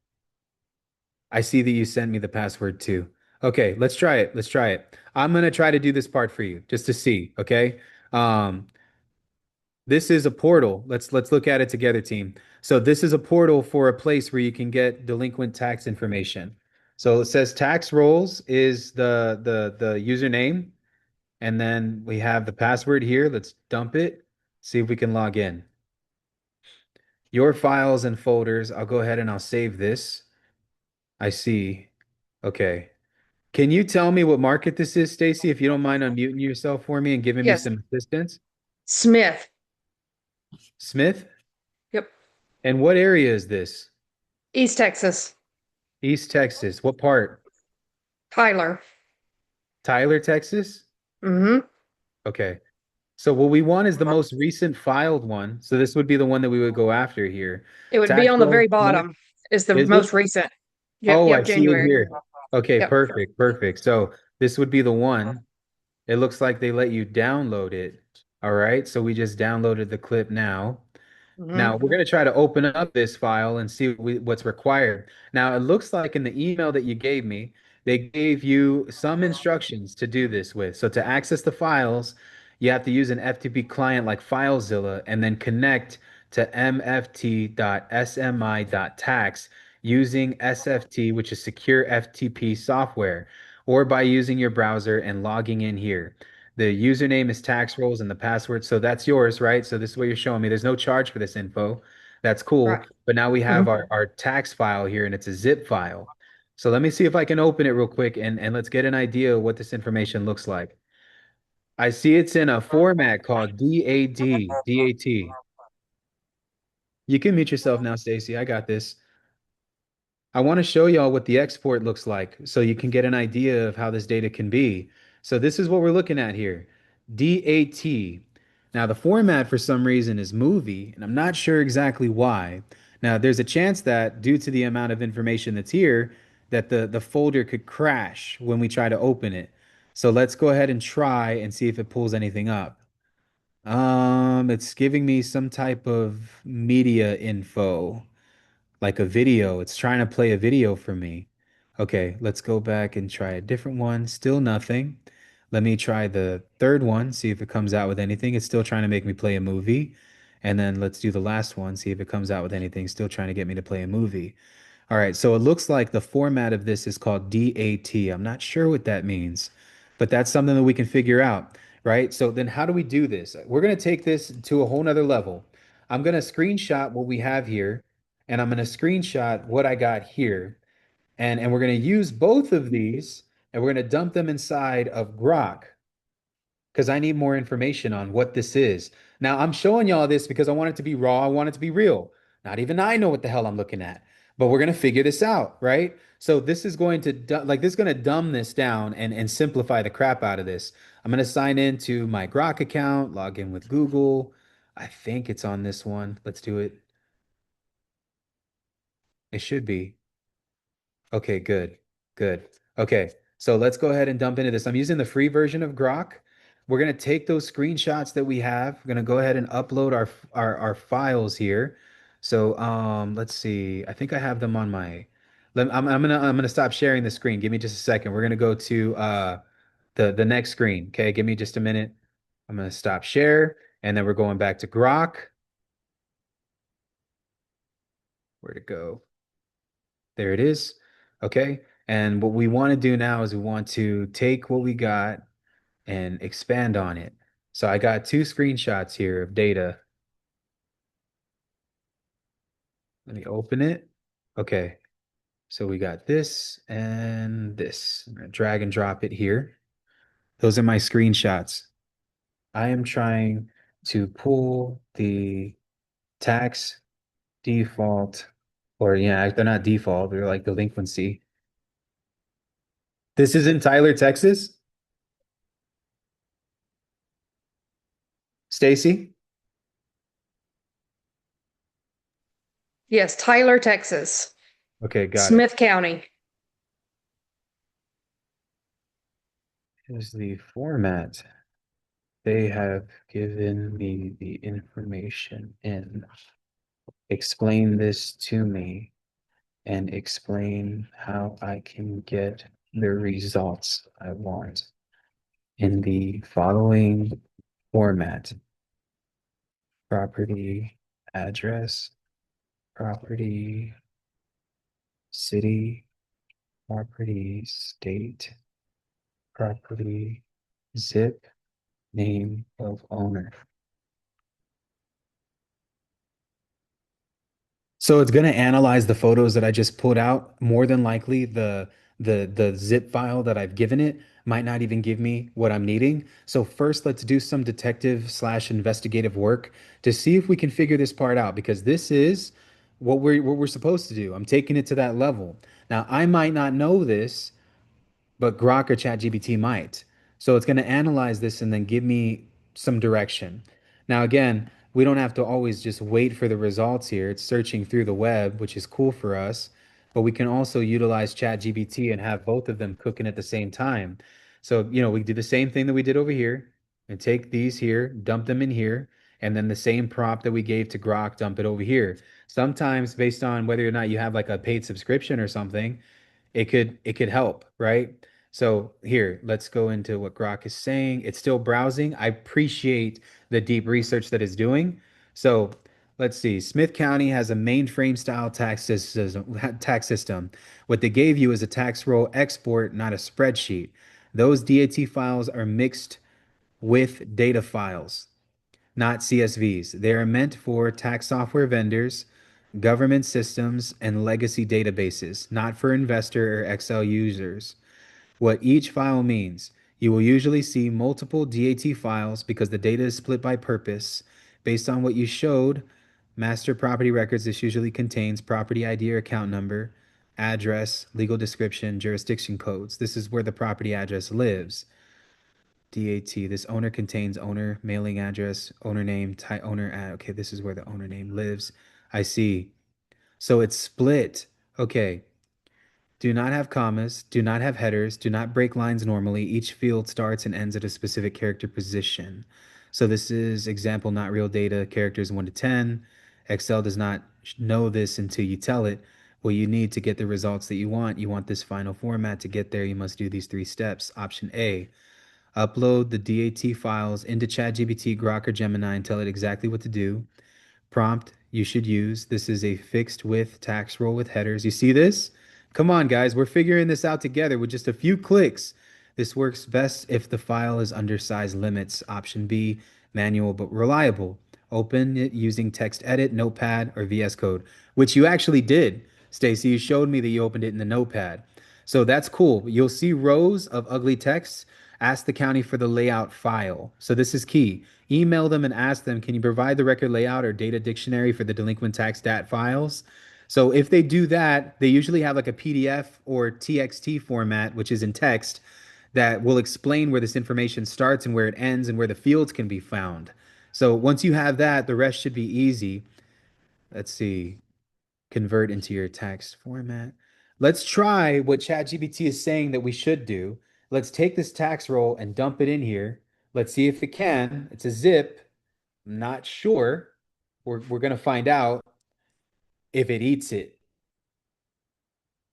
I see that you sent me the password too. Okay, let's try it. Let's try it. I'm gonna try to do this part for you just to see, okay? Um, This is a portal. Let's look at it together, team. So this is a portal for a place where you can get delinquent tax information. So it says tax rolls is the username, and then we have the password here. Let's dump it. See if we can log in. Your files and folders. I'll go ahead and I'll save this. I see. Okay. Can you tell me what market this is, Stacy, if you don't mind unmuting yourself for me and giving me Yes, some assistance? Smith. Smith? Yep. And what area is this? East Texas. East Texas. What part? Tyler. Tyler, Texas? Mm-hmm. Okay. So what we want is the most recent filed one. So this would be the one that we would go after here. It would be Tax on the roll very Smith, bottom. Is the is it? most recent. Yep, Oh, I yep, see it January. here. Okay, Yep. perfect, perfect. So this would be the one. It looks like they let you download it. All right. So we just downloaded the clip now. Now Mm-hmm. we're going to try to open up this file and see what's required. Now it looks like in the email that you gave me, they gave you some instructions to do this with. So to access the files, you have to use an FTP client like FileZilla and then connect to mft.smi.tax using SFT, which is secure FTP software, or by using your browser and logging in here. The username is tax rolls and the password. So that's yours, right? So this is what you're showing me. There's no charge for this info. That's Right. cool. But now we have Mm-hmm. our tax file here and it's a zip file. So let me see if I can open it real quick and let's get an idea of what this information looks like. I see it's in a format called DAT. You can mute yourself now, Stacy. I got this. I want to show y'all what the export looks like so you can get an idea of how this data can be. So this is what we're looking at here. DAT. Now the format for some reason is movie, and I'm not sure exactly why. Now there's a chance that due to the amount of information that's here, that the folder could crash when we try to open it. So let's go ahead and try and see if it pulls anything up. It's giving me some type of media info like a video. It's trying to play a video for me. Okay, let's go back and try a different one. Still nothing. Let me try the third one, see if it comes out with anything. It's still trying to make me play a movie. And then let's do the last one, see if it comes out with anything. Still trying to get me to play a movie. All right, so it looks like the format of this is called DAT. I'm not sure what that means, but that's something that we can figure out, right? So then how do we do this? We're going to take this to a whole nother level. I'm going to screenshot what we have here, and I'm going to screenshot what I got here. And we're going to use both of these, and we're going to dump them inside of Grok because I need more information on what this is. Now, I'm showing y'all this because I want it to be raw. I want it to be real. Not even I know what the hell I'm looking at, but we're going to figure this out, right? So this is going to this is going to dumb this down and simplify the crap out of this. I'm going to sign into my Grok account, log in with Google. I think it's on this one. Let's do it. It should be. Okay, good. Good. Okay, so let's go ahead and dump into this. I'm using the free version of Grok. We're going to take those screenshots that we have. We're going to go ahead and upload our files here. So let's see. I think I have them on my I'm gonna stop sharing the screen. Give me just a second. We're gonna go to the next screen. Okay, give me just a minute. I'm gonna stop share and then we're going back to Grok. Where to go? There it is. Okay. And what we want to do now is we want to take what we got and expand on it. So I got two screenshots here of data. Let me open it. Okay. So we got this and this. I'm gonna drag and drop it here. Those are my screenshots. I am trying to pull the tax default, or yeah, they're not default, they're like delinquency. This is in Tyler, Texas. Stacy? Yes, Tyler, Texas. Okay, got it. Smith County. Here's the format. They have given me the information in. Explain this to me and explain how I can get the results I want in the following format: property address, property city, property state, property zip, name of owner. So it's going to analyze the photos that I just pulled out. More than likely, the zip file that I've given it might not even give me what I'm needing. So first, let's do some detective slash investigative work to see if we can figure this part out, because this is what we're supposed to do. I'm taking it to that level. Now, I might not know this, but Grok or ChatGPT might. So it's going to analyze this and then give me some direction. Now, again, we don't have to always just wait for the results here. It's searching through the web, which is cool for us, but we can also utilize ChatGPT and have both of them cooking at the same time. So, we do the same thing that we did over here and take these here, dump them in here, and then the same prompt that we gave to Grok, dump it over here. Sometimes, based on whether or not you have like a paid subscription or something, it could help, right? So here, let's go into what Grok is saying. It's still browsing. I appreciate the deep research that it's doing. So let's see. Smith County has a mainframe style tax system. Tax system. What they gave you is a tax roll export, not a spreadsheet. Those DAT files are mixed with data files, not CSVs. They are meant for tax software vendors, government systems, and legacy databases, not for investor or Excel users. What each file means: you will usually see multiple DAT files because the data is split by purpose. Based on what you showed, master property records, this usually contains property ID or account number, address, legal description, jurisdiction codes. This is where the property address lives. DAT. This owner contains owner, mailing address, owner name, owner ad. Okay, this is where the owner name lives. I see. So it's split. Okay. Do not have commas, do not have headers, do not break lines normally. Each field starts and ends at a specific character position. So this is example, not real data, characters 1 to 10. Excel does not know this until you tell it. Well, you need to get the results that you want. You want this final format. To get there, you must do these 3 steps. Option A: upload the DAT files into ChatGPT, Grok, or Gemini and tell it exactly what to do. Prompt you should use: this is a fixed width tax roll with headers. You see this? Come on, guys. We're figuring this out together with just a few clicks. This works best if the file is undersized limits. Option B: manual but reliable. Open it using text edit, notepad, or VS Code, which you actually did, Stacy. You showed me that you opened it in the notepad. So that's cool. You'll see rows of ugly text. Ask the county for the layout file. So this is key. Email them and ask them, can you provide the record layout or data dictionary for the delinquent tax stat files? So if they do that, they usually have like a PDF or TXT format, which is in text, that will explain where this information starts and where it ends and where the fields can be found. So once you have that, the rest should be easy. Let's see. Convert into your text format. Let's try what ChatGPT is saying that we should do. Let's take this tax roll and dump it in here. Let's see if it can. It's a zip. I'm not sure. We're going to find out if it eats it.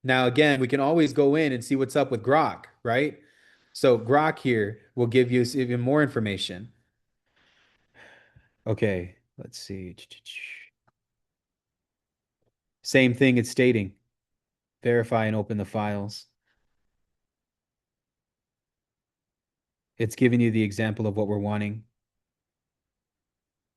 Now, again, we can always go in and see what's up with Grok, right? So Grok here will give you even more information. Okay, let's see. Same thing it's stating. Verify and open the files. It's giving you the example of what we're wanting.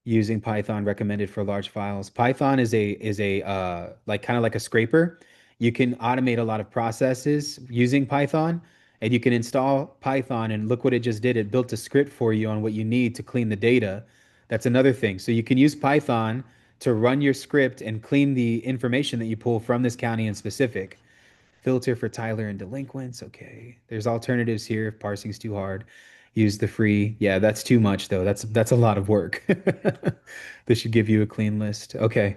Using Python recommended for large files. Python is a like kind of like a scraper. you can automate a lot of processes using Python, and you can install Python and look what it just did. It built a script for you on what you need to clean the data. That's another thing. So you can use Python to run your script and clean the information that you pull from this county in specific. Filter for Tyler and delinquents. Okay. There's alternatives here if parsing's too hard. Use the free. Yeah, that's too much though. That's a lot of work. This should give you a clean list. Okay.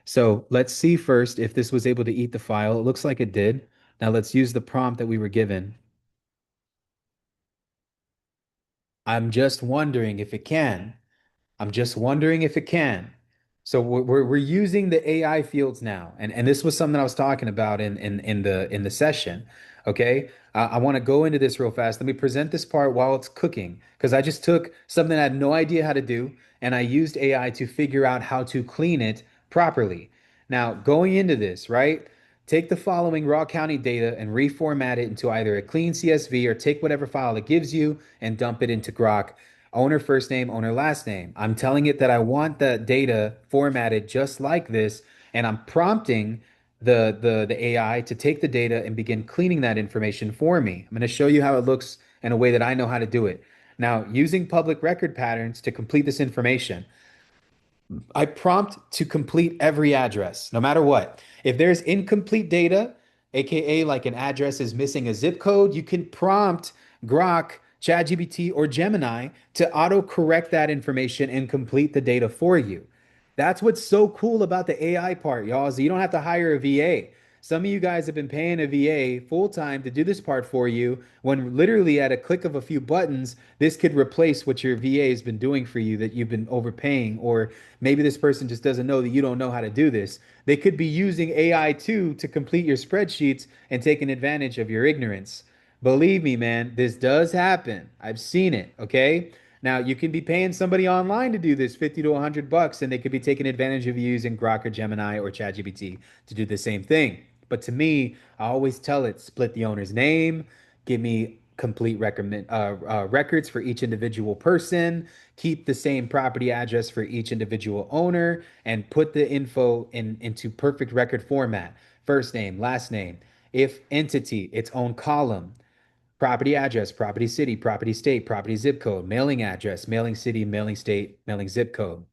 So let's see first if this was able to eat the file. It looks like it did. Now let's use the prompt that we were given. I'm just wondering if it can. I'm just wondering if it can. So we're using the AI fields now, and this was something I was talking about in the session. Okay, I want to go into this real fast. Let me present this part while it's cooking because I just took something I had no idea how to do, and I used AI to figure out how to clean it properly. Now, going into this, right? Take the following raw county data and reformat it into either a clean CSV or take whatever file it gives you and dump it into Grok. Owner first name, owner last name. I'm telling it that I want the data formatted just like this, and I'm prompting the AI to take the data and begin cleaning that information for me. I'm going to show you how it looks in a way that I know how to do it. Now, using public record patterns to complete this information, I prompt to complete every address, no matter what. If there's incomplete data, aka like an address is missing a zip code, you can prompt Grok, ChatGPT, or Gemini to auto correct that information and complete the data for you. That's what's so cool about the AI part, y'all, is you don't have to hire a VA. Some of you guys have been paying a VA full time to do this part for you when literally at a click of a few buttons, this could replace what your VA has been doing for you that you've been overpaying. Or maybe this person just doesn't know that you don't know how to do this. They could be using AI too to complete your spreadsheets and taking advantage of your ignorance. Believe me, man, this does happen. I've seen it, okay? Now, you can be paying somebody online to do this 50 to 100 bucks, and they could be taking advantage of you using Grok or Gemini or ChatGPT to do the same thing. But to me, I always tell it split the owner's name, give me complete records for each individual person, keep the same property address for each individual owner, and put the info into perfect record format. First name, last name. If entity, its own column, property address, property city, property state, property zip code, mailing address, mailing city, mailing state, mailing zip code.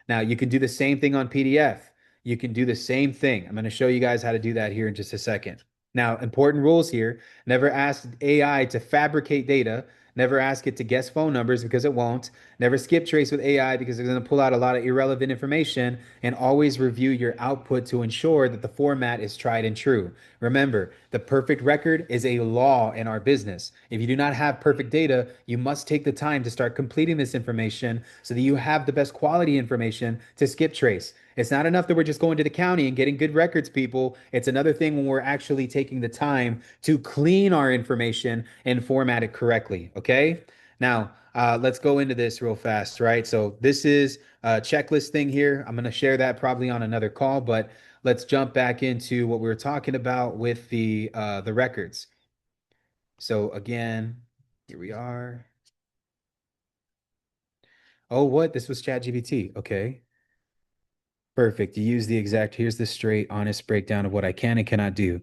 Now, you can do the same thing on PDF. You can do the same thing. I'm going to show you guys how to do that here in just a second. Now, important rules here. Never ask AI to fabricate data. Never ask it to guess phone numbers because it won't. Never skip trace with AI because it's going to pull out a lot of irrelevant information. And always review your output to ensure that the format is tried and true. Remember, the perfect record is a law in our business. If you do not have perfect data, you must take the time to start completing this information so that you have the best quality information to skip trace. It's not enough that we're just going to the county and getting good records, people. It's another thing when we're actually taking the time to clean our information and format it correctly. Okay. Now, let's go into this real fast, right? So this is a checklist thing here. I'm going to share that probably on another call, but let's jump back into what we were talking about with the records. So again, here we are. Oh, what? This was ChatGPT. Okay. Perfect. You use the exact, here's the straight, honest breakdown of what I can and cannot do.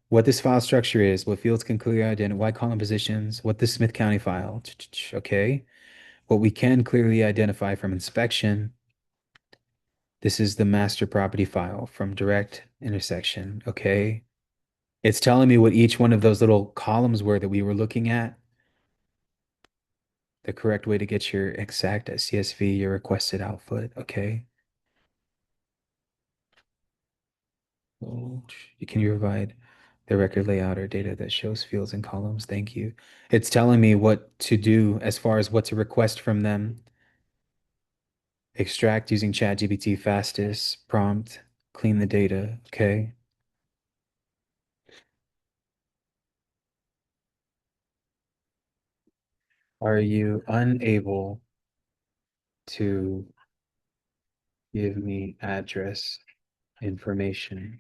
What this file structure is, what fields can clearly identify, why column positions, what the Smith County file. Okay. What we can clearly identify from inspection. This is the master property file from direct intersection. Okay. It's telling me what each one of those little columns were that we were looking at. The correct way to get your exact CSV, your requested output. Okay. Can you provide the record layout or data that shows fields and columns? Thank you. It's telling me what to do as far as what to request from them. Extract using ChatGPT fastest, prompt, clean the data. Okay. Are you unable to give me address information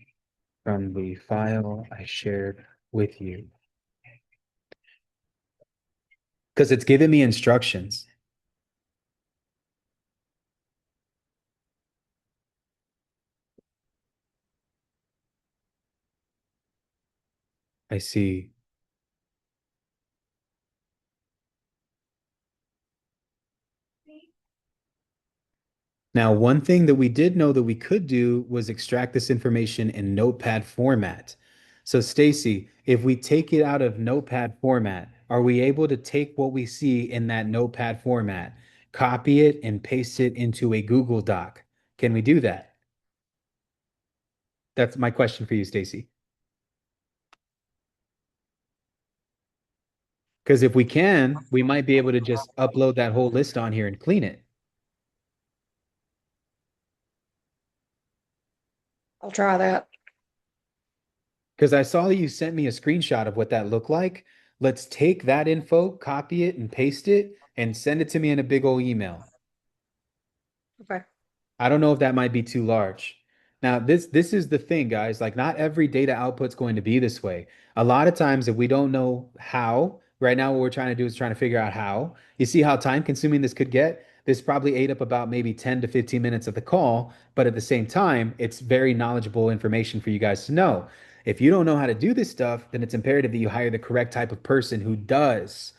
from the file I shared with you? Because it's giving me instructions. I see. Now, one thing that we did know that we could do was extract this information in Notepad format. So, Stacy, if we take it out of Notepad format, are we able to take what we see in that Notepad format, copy it, and paste it into a Google Doc? Can we do that? That's my question for you, Stacy. Because if we can, we might be able to just upload that whole list on here and clean it. I'll try that. Because I saw that you sent me a screenshot of what that looked like. Let's take that info, copy it, and paste it, and send it to me in a big old email. Okay. I don't know if that might be too large. Now, this is the thing, guys. Like, not every data output's going to be this way. A lot of times, if we don't know how, right now, what we're trying to do is trying to figure out how. You see how time consuming this could get? This probably ate up about maybe 10 to 15 minutes of the call, but at the same time, it's very knowledgeable information for you guys to know. If you don't know how to do this stuff, then it's imperative that you hire the correct type of person who does,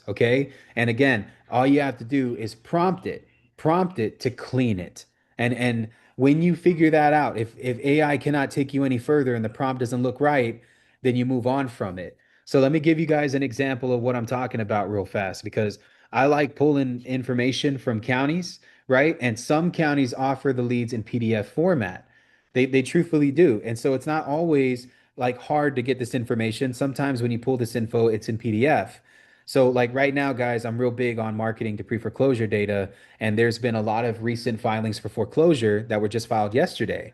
okay? And again, all you have to do is prompt it to clean it. And when you figure that out, if AI cannot take you any further and the prompt doesn't look right, then you move on from it. So let me give you guys an example of what I'm talking about real fast because I like pulling information from counties, right? And some counties offer the leads in PDF format. They truthfully do. And so it's not always like hard to get this information. Sometimes when you pull this info, it's in PDF. So like right now, guys, I'm real big on marketing to pre-foreclosure data, and there's been a lot of recent filings for foreclosure that were just filed yesterday.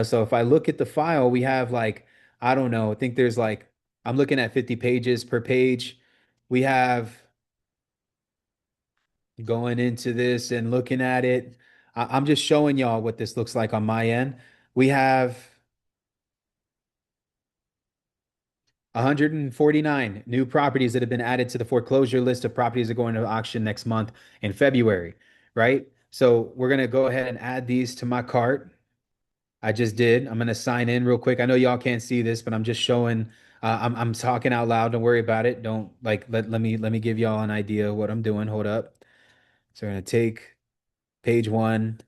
So if I look at the file, we have like, I don't know, I think there's like, I'm looking at 50 pages per page. We have going into this and looking at it. I'm just showing y'all what this looks like on my end. We have 149 new properties that have been added to the foreclosure list of properties that are going to auction next month in February, right? So we're going to go ahead and add these to my cart. I just did. I'm going to sign in real quick. I know y'all can't see this, but I'm just showing I'm talking out loud. Don't worry about it. Don't like let me give y'all an idea of what I'm doing. Hold up. So we're going to take page 1,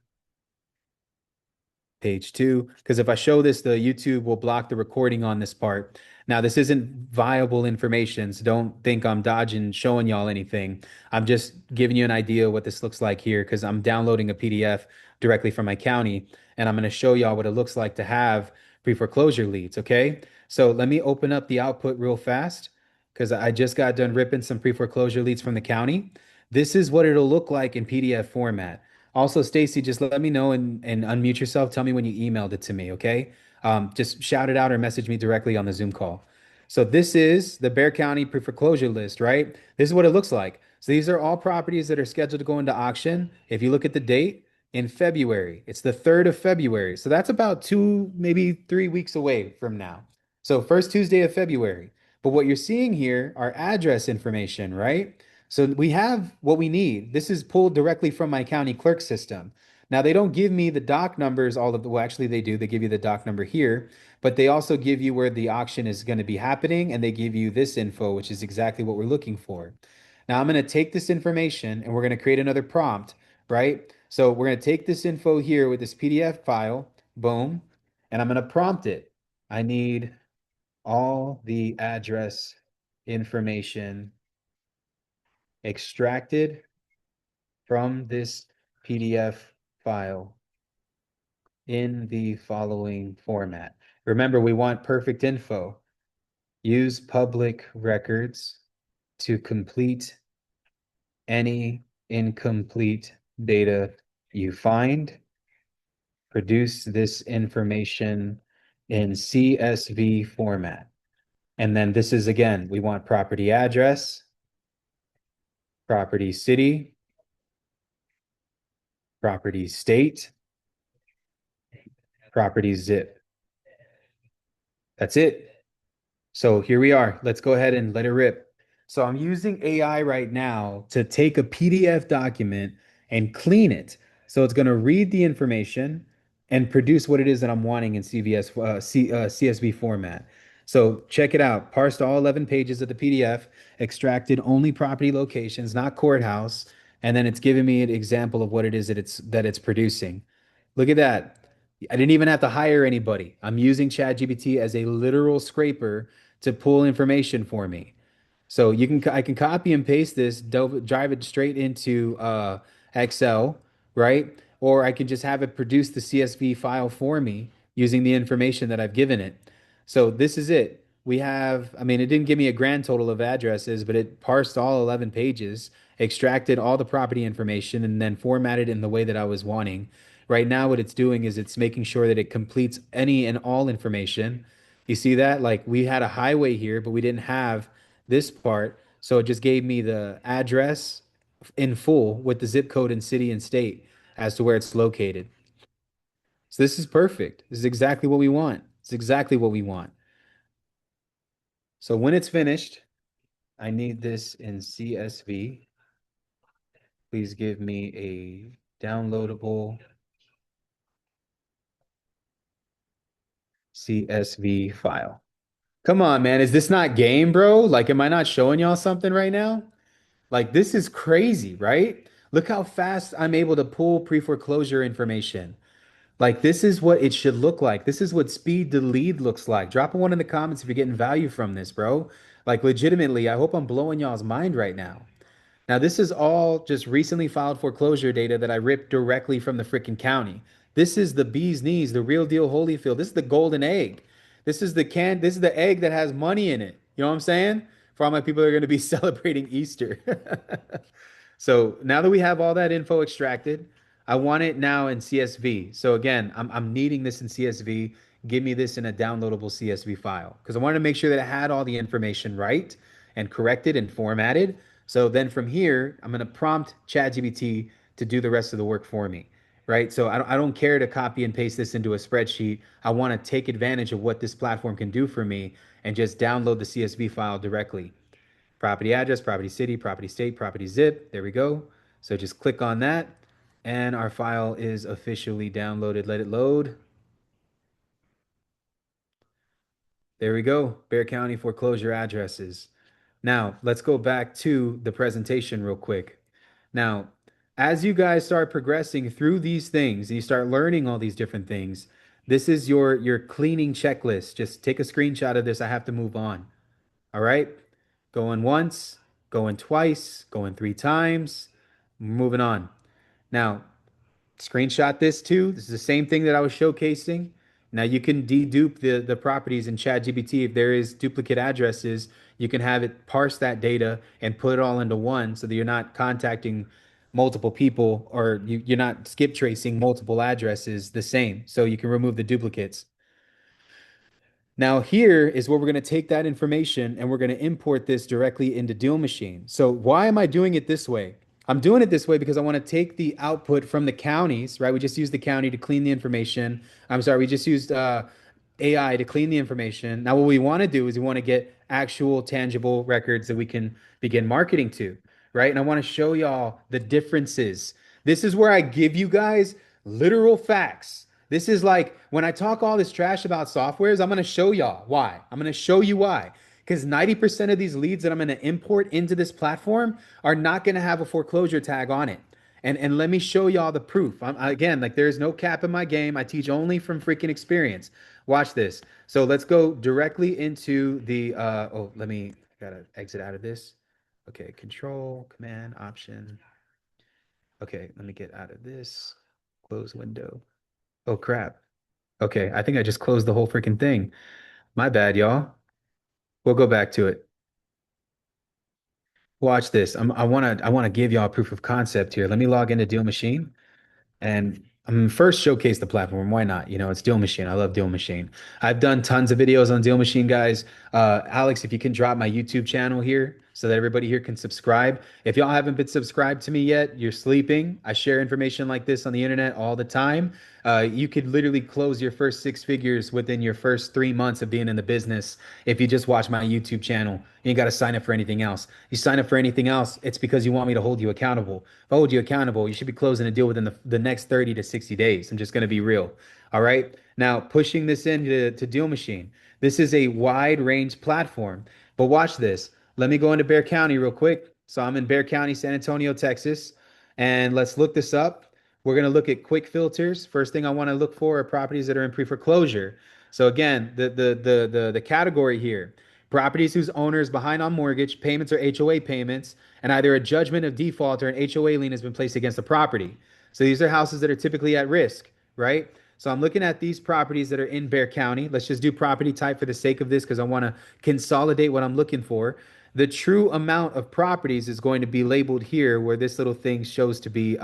page 2, because if I show this, the YouTube will block the recording on this part. Now, this isn't viable information, so don't think I'm dodging showing y'all anything. I'm just giving you an idea of what this looks like here because I'm downloading a PDF directly from my county, and I'm going to show y'all what it looks like to have pre-foreclosure leads, okay? So let me open up the output real fast because I just got done ripping some pre-foreclosure leads from the county. This is what it'll look like in PDF format. Also, Stacy, just let me know and unmute yourself. Tell me when you emailed it to me, okay? Just shout it out or message me directly on the Zoom call. So this is the Bear County pre-foreclosure list, right? This is what it looks like. So these are all properties that are scheduled to go into auction. If you look at the date in February, it's the 3rd of February. So that's about 2, maybe 3 weeks away from now. So first Tuesday of February. But what you're seeing here are address information, right? So we have what we need. This is pulled directly from my county clerk system. Now they don't give me the doc numbers, all of the, well, actually they do. They give you the doc number here, but they also give you where the auction is going to be happening, and they give you this info, which is exactly what we're looking for. Now I'm going to take this information and we're going to create another prompt, right? So we're going to take this info here with this PDF file, boom, and I'm going to prompt it. I need all the address information extracted from this PDF file in the following format. Remember, we want perfect info. Use public records to complete any incomplete data you find. Produce this information in CSV format. And then this is again, we want property address, property city, property state, property zip. That's it. So here we are. Let's go ahead and let it rip. So I'm using AI right now to take a PDF document and clean it. So it's going to read the information and produce what it is that I'm wanting in CSV format. So check it out. Parsed all 11 pages of the PDF, extracted only property locations, not courthouse, and then it's giving me an example of what it is that it's producing. Look at that. I didn't even have to hire anybody. I'm using ChatGPT as a literal scraper to pull information for me. So I can copy and paste this, drive it straight into Excel, right? Or I can just have it produce the CSV file for me using the information that I've given it. So this is it. We have, I mean, it didn't give me a grand total of addresses, but it parsed all 11 pages, extracted all the property information, and then formatted in the way that I was wanting. Right now, what it's doing is it's making sure that it completes any and all information. You see that? Like we had a highway here, but we didn't have this part. So it just gave me the address in full with the zip code and city and state as to where it's located. So this is perfect. This is exactly what we want. It's exactly what we want. So when it's finished, I need this in CSV. Please give me a downloadable CSV file. Come on, man. Is this not game, bro? Like, am I not showing y'all something right now? Like, this is crazy, right? Look how fast I'm able to pull pre-foreclosure information. Like, this is what it should look like. This is what speed to lead looks like. Drop a one in the comments if you're getting value from this, bro. Like, legitimately, I hope I'm blowing y'all's mind right now. Now, this is all just recently filed foreclosure data that I ripped directly from the freaking county. This is the bee's knees, the real deal Holyfield. This is the golden egg. This is the egg that has money in it. You know what I'm saying? For all my people that are going to be celebrating Easter. So now that we have all that info extracted, I want it now in CSV. So again, I'm needing this in CSV. Give me this in a downloadable CSV file because I wanted to make sure that it had all the information right and corrected and formatted. So then from here, I'm going to prompt ChatGPT to do the rest of the work for me, right? So I don't care to copy and paste this into a spreadsheet. I want to take advantage of what this platform can do for me and just download the CSV file directly. Property address, property city, property state, property zip. There we go. So just click on that and our file is officially downloaded. Let it load. There we go. Bexar County foreclosure addresses. Now, let's go back to the presentation real quick. Now, as you guys start progressing through these things and you start learning all these different things, this is your cleaning checklist. Just take a screenshot of this. I have to move on. All right? Going once, going twice, going three times, moving on. Now, screenshot this too. This is the same thing that I was showcasing. Now you can dedupe the properties in ChatGPT. If there is duplicate addresses, you can have it parse that data and put it all into one so that you're not contacting multiple people or you're not skip tracing multiple addresses the same. So you can remove the duplicates. Now, here is where we're going to take that information and we're going to import this directly into Deal Machine. So, why am I doing it this way? I'm doing it this way because I want to take the output from the counties, right? We just used the county to clean the information. I'm sorry, we just used AI to clean the information. Now, what we want to do is we want to get actual tangible records that we can begin marketing to, right? And I want to show y'all the differences. This is where I give you guys literal facts. This is like when I talk all this trash about softwares, I'm going to show y'all why. I'm going to show you why. Because 90% of these leads that I'm going to import into this platform are not going to have a foreclosure tag on it. And let me show y'all the proof. Again, like there's no cap in my game. I teach only from freaking experience. Watch this. So let's go directly into the, let me, gotta exit out of this. Okay, control, command, option. Okay, let me get out of this. Close window. Oh crap. Okay, I think I just closed the whole freaking thing. My bad, y'all. We'll go back to it. Watch this. I wanna give y'all a proof of concept here. Let me log into Deal Machine and I'm first showcase the platform. Why not? You know, it's Deal Machine. I love Deal Machine. I've done tons of videos on Deal Machine, guys. Alex, if you can drop my YouTube channel here so that everybody here can subscribe. If y'all haven't been subscribed to me yet, you're sleeping. I share information like this on the internet all the time. You could literally close your first six figures within your first 3 months of being in the business if you just watch my YouTube channel. You ain't got to sign up for anything else. You sign up for anything else, it's because you want me to hold you accountable. If I hold you accountable, you should be closing a deal within the next 30 to 60 days. I'm just going to be real. All right. Now, pushing this into Deal Machine. This is a wide range platform. But watch this. Let me go into Bexar County real quick. So I'm in Bexar County, San Antonio, Texas. And let's look this up. We're going to look at quick filters. First thing I want to look for are properties that are in pre-foreclosure. So again, the category here, properties whose owner is behind on mortgage, payments or HOA payments, and either a judgment of default or an HOA lien has been placed against the property. So these are houses that are typically at risk, right? So I'm looking at these properties that are in Bexar County. Let's just do property type for the sake of this because I want to consolidate what I'm looking for. The true amount of properties is going to be labeled here where this little thing shows to be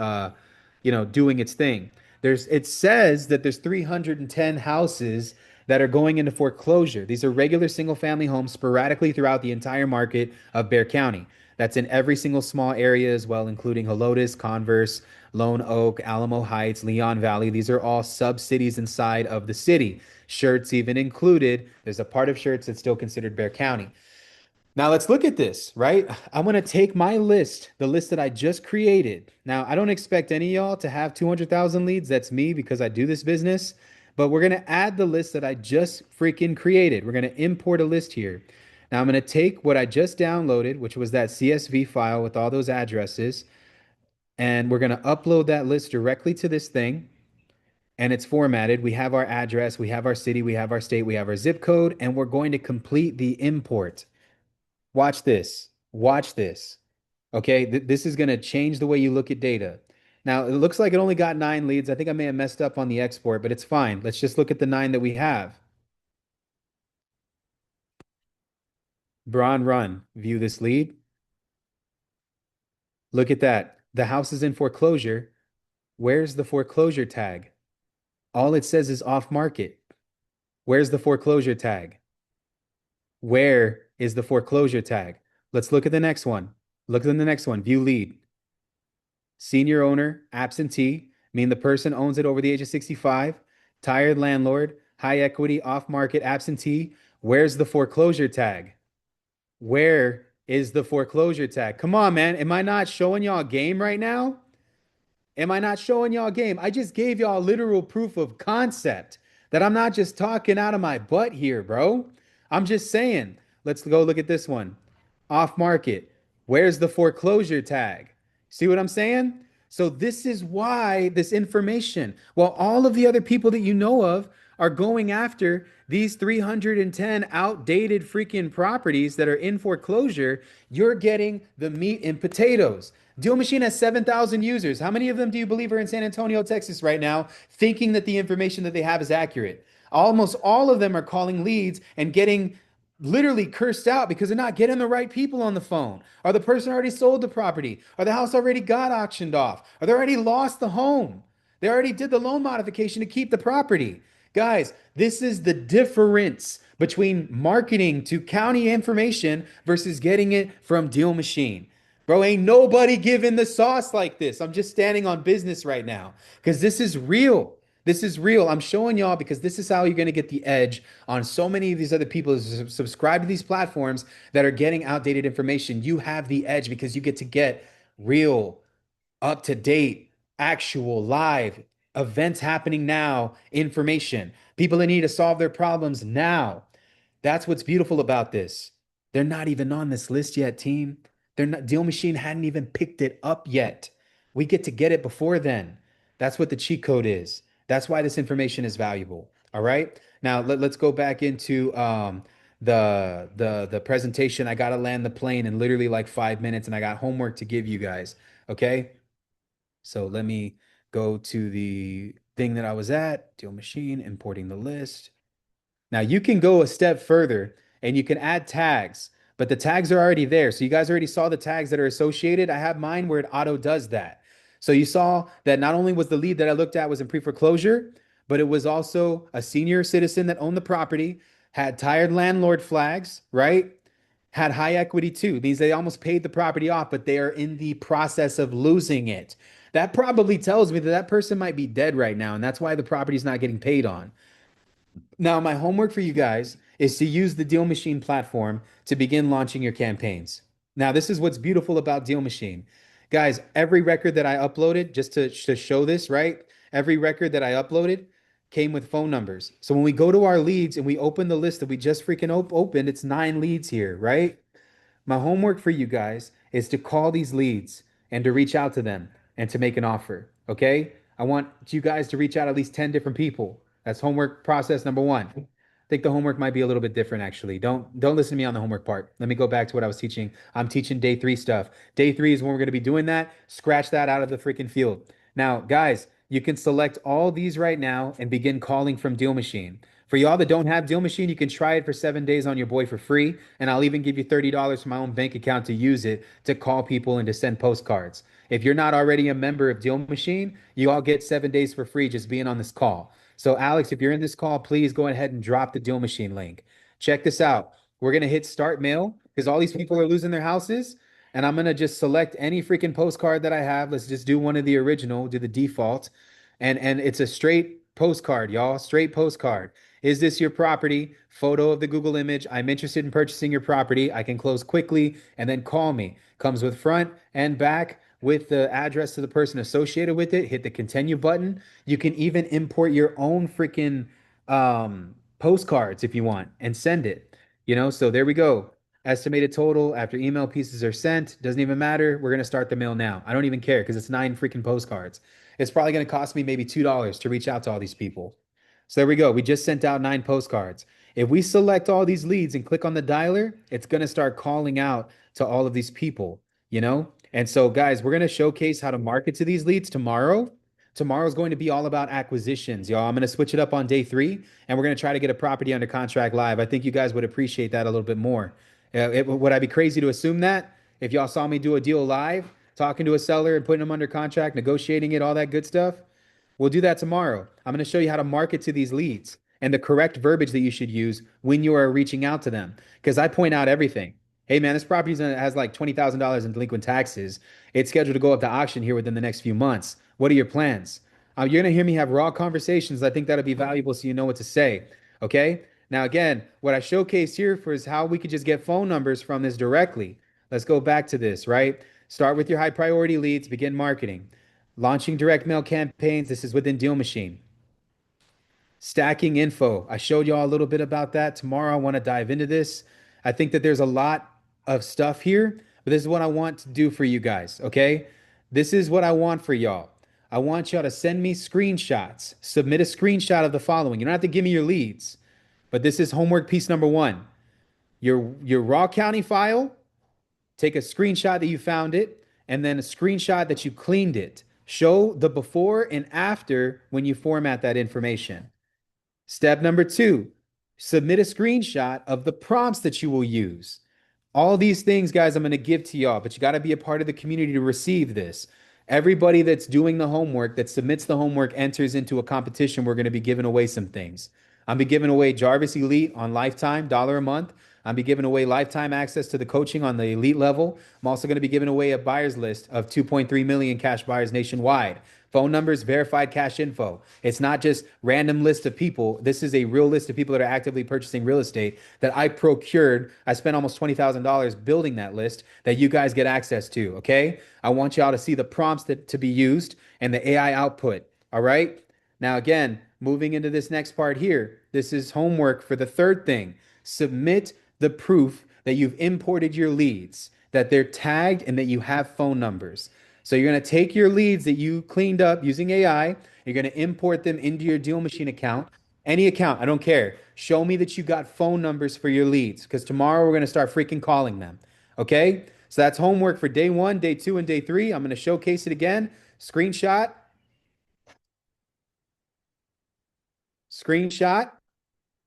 doing its thing. It says that there's 310 houses that are going into foreclosure. These are regular single family homes sporadically throughout the entire market of Bexar County. That's in every single small area as well, including Helotes, Converse, Lone Oak, Alamo Heights, Leon Valley. These are all sub cities inside of the city. Schertz even included. There's a part of Schertz that's still considered Bexar County. Now let's look at this, right? I'm going to take my list, the list that I just created. Now, I don't expect any of y'all to have 200,000 leads. That's me because I do this business. But we're going to add the list that I just freaking created. We're going to import a list here. Now, I'm going to take what I just downloaded, which was that CSV file with all those addresses, and we're going to upload that list directly to this thing. And it's formatted. We have our address, we have our city, we have our state, we have our zip code, and we're going to complete the import. Watch this. Watch this. Okay. This is going to change the way you look at data. Now, it looks like it only got 9 leads. I think I may have messed up on the export, but it's fine. Let's just look at the 9 that we have. Braun Run, view this lead. Look at that. The house is in foreclosure. Where's the foreclosure tag? All it says is off market. Where's the foreclosure tag? Where is the foreclosure tag? Let's look at the next one. Look at the next one. View lead. Senior owner, absentee, mean the person owns it over the age of 65. Tired landlord, high equity, off market, absentee. Where's the foreclosure tag? Where is the foreclosure tag? Come on, man. Am I not showing y'all a game right now? Am I not showing y'all a game? I just gave y'all literal proof of concept that I'm not just talking out of my butt here, bro. I'm just saying, let's go look at this one. Off market. Where's the foreclosure tag? See what I'm saying? So this is why this information, while all of the other people that you know of are going after these 310 outdated freaking properties that are in foreclosure, you're getting the meat and potatoes. Deal Machine has 7,000 users. How many of them do you believe are in San Antonio, Texas right now, thinking that the information that they have is accurate? Almost all of them are calling leads and getting literally cursed out because they're not getting the right people on the phone. Or the person already sold the property, or the house already got auctioned off, or they already lost the home. They already did the loan modification to keep the property. Guys, this is the difference between marketing to county information versus getting it from Deal Machine. Bro, ain't nobody giving the sauce like this. I'm just standing on business right now because this is real. This is real. I'm showing y'all because this is how you're going to get the edge on so many of these other people who subscribe to these platforms that are getting outdated information. You have the edge because you get to get real, up to date, actual, live events happening now, information. People that need to solve their problems now. That's what's beautiful about this. They're not even on this list yet, team. They're not, Deal Machine hadn't even picked it up yet. We get to get it before then. That's what the cheat code is. That's why this information is valuable. All right. Now let's go back into the presentation. I gotta land the plane in literally like 5 minutes, and I got homework to give you guys. Okay. So let me go to the thing that I was at, Deal Machine, importing the list. Now you can go a step further and you can add tags, but the tags are already there. So you guys already saw the tags that are associated. I have mine where it auto does that. So you saw that not only was the lead that I looked at was in pre-foreclosure, but it was also a senior citizen that owned the property, had tired landlord flags, right? had high equity too. It means they almost paid the property off, but they are in the process of losing it. That probably tells me that that person might be dead right now, and that's why the property's not getting paid on. Now, my homework for you guys is to use the Deal Machine platform to begin launching your campaigns. Now, this is what's beautiful about Deal Machine. Guys, every record that I uploaded, just to show this, right? Every record that I uploaded came with phone numbers. So when we go to our leads and we open the list that we just freaking opened, it's 9 leads here, right? My homework for you guys is to call these leads and to reach out to them and to make an offer. Okay. I want you guys to reach out at least 10 different people. That's homework process number one. I think the homework might be a little bit different actually. Don't listen to me on the homework part. Let me go back to what I was teaching. I'm teaching day three stuff. Day three is when we're going to be doing that. Scratch that out of the freaking field. Now, guys, you can select all these right now and begin calling from Deal Machine. For y'all that don't have Deal Machine, you can try it for 7 days on your boy for free. And I'll even give you $30 from my own bank account to use it to call people and to send postcards. If you're not already a member of Deal Machine, you all get 7 days for free just being on this call. So, Alex, if you're in this call, please go ahead and drop the Deal Machine link. Check this out. We're going to hit start mail because all these people are losing their houses. And I'm going to just select any freaking postcard that I have. Let's just do one of the original, do the default. And it's a straight postcard, y'all. Straight postcard. Is this your property? Photo of the Google image. I'm interested in purchasing your property. I can close quickly and then call me. Comes with front and back with the address to the person associated with it. Hit the continue button. You can even import your own freaking postcards if you want and send it. So there we go. Estimated total after email pieces are sent. Doesn't even matter. We're going to start the mail now. I don't even care because it's 9 freaking postcards. It's probably going to cost me maybe $2 to reach out to all these people. So there we go. We just sent out 9 postcards. If we select all these leads and click on the dialer, it's going to start calling out to all of these people. And so, guys, we're going to showcase how to market to these leads tomorrow. Tomorrow is going to be all about acquisitions, y'all. I'm going to switch it up on day three, and we're going to try to get a property under contract live. I think you guys would appreciate that a little bit more. Would I be crazy to assume that if y'all saw me do a deal live, talking to a seller and putting them under contract, negotiating it, all that good stuff? We'll do that tomorrow. I'm going to show you how to market to these leads and the correct verbiage that you should use when you are reaching out to them. Because I point out everything. Hey, man, this property has like $20,000 in delinquent taxes. It's scheduled to go up to auction here within the next few months. What are your plans? You're going to hear me have raw conversations. I think that'll be valuable so you know what to say. Okay. Now, again, what I showcased here for is how we could just get phone numbers from this directly. Let's go back to this, right? Start with your high priority leads, begin marketing. Launching direct mail campaigns. This is within Deal Machine. Stacking info. I showed y'all a little bit about that. Tomorrow, I want to dive into this. I think that there's a lot of stuff here, but this is what I want to do for you guys. Okay. This is what I want for y'all. I want y'all to send me screenshots. Submit a screenshot of the following. You don't have to give me your leads, but this is homework piece number one. Your raw county file. Take a screenshot that you found it, and then a screenshot that you cleaned it. Show the before and after when you format that information. Step number two, submit a screenshot of the prompts that you will use. All these things, guys, I'm going to give to y'all, but you got to be a part of the community to receive this. Everybody that's doing the homework, that submits the homework, enters into a competition. We're going to be giving away some things. I'll be giving away Jarvis Elite on lifetime, dollar a month. I'll be giving away lifetime access to the coaching on the elite level. I'm also going to be giving away a buyers list of 2.3 million cash buyers nationwide. Phone numbers, verified cash info. It's not just random list of people. This is a real list of people that are actively purchasing real estate that I procured. I spent almost $20,000 building that list that you guys get access to. Okay. I want y'all to see the prompts to be used and the AI output. All right. Now, again, moving into this next part here, this is homework for the third thing. Submit the proof that you've imported your leads, that they're tagged, and that you have phone numbers. So you're going to take your leads that you cleaned up using AI, you're going to import them into your Deal Machine account, any account, I don't care. Show me that you got phone numbers for your leads because tomorrow we're going to start freaking calling them. Okay? So that's homework for day one, day two, and day three. I'm going to showcase it again. Screenshot, screenshot,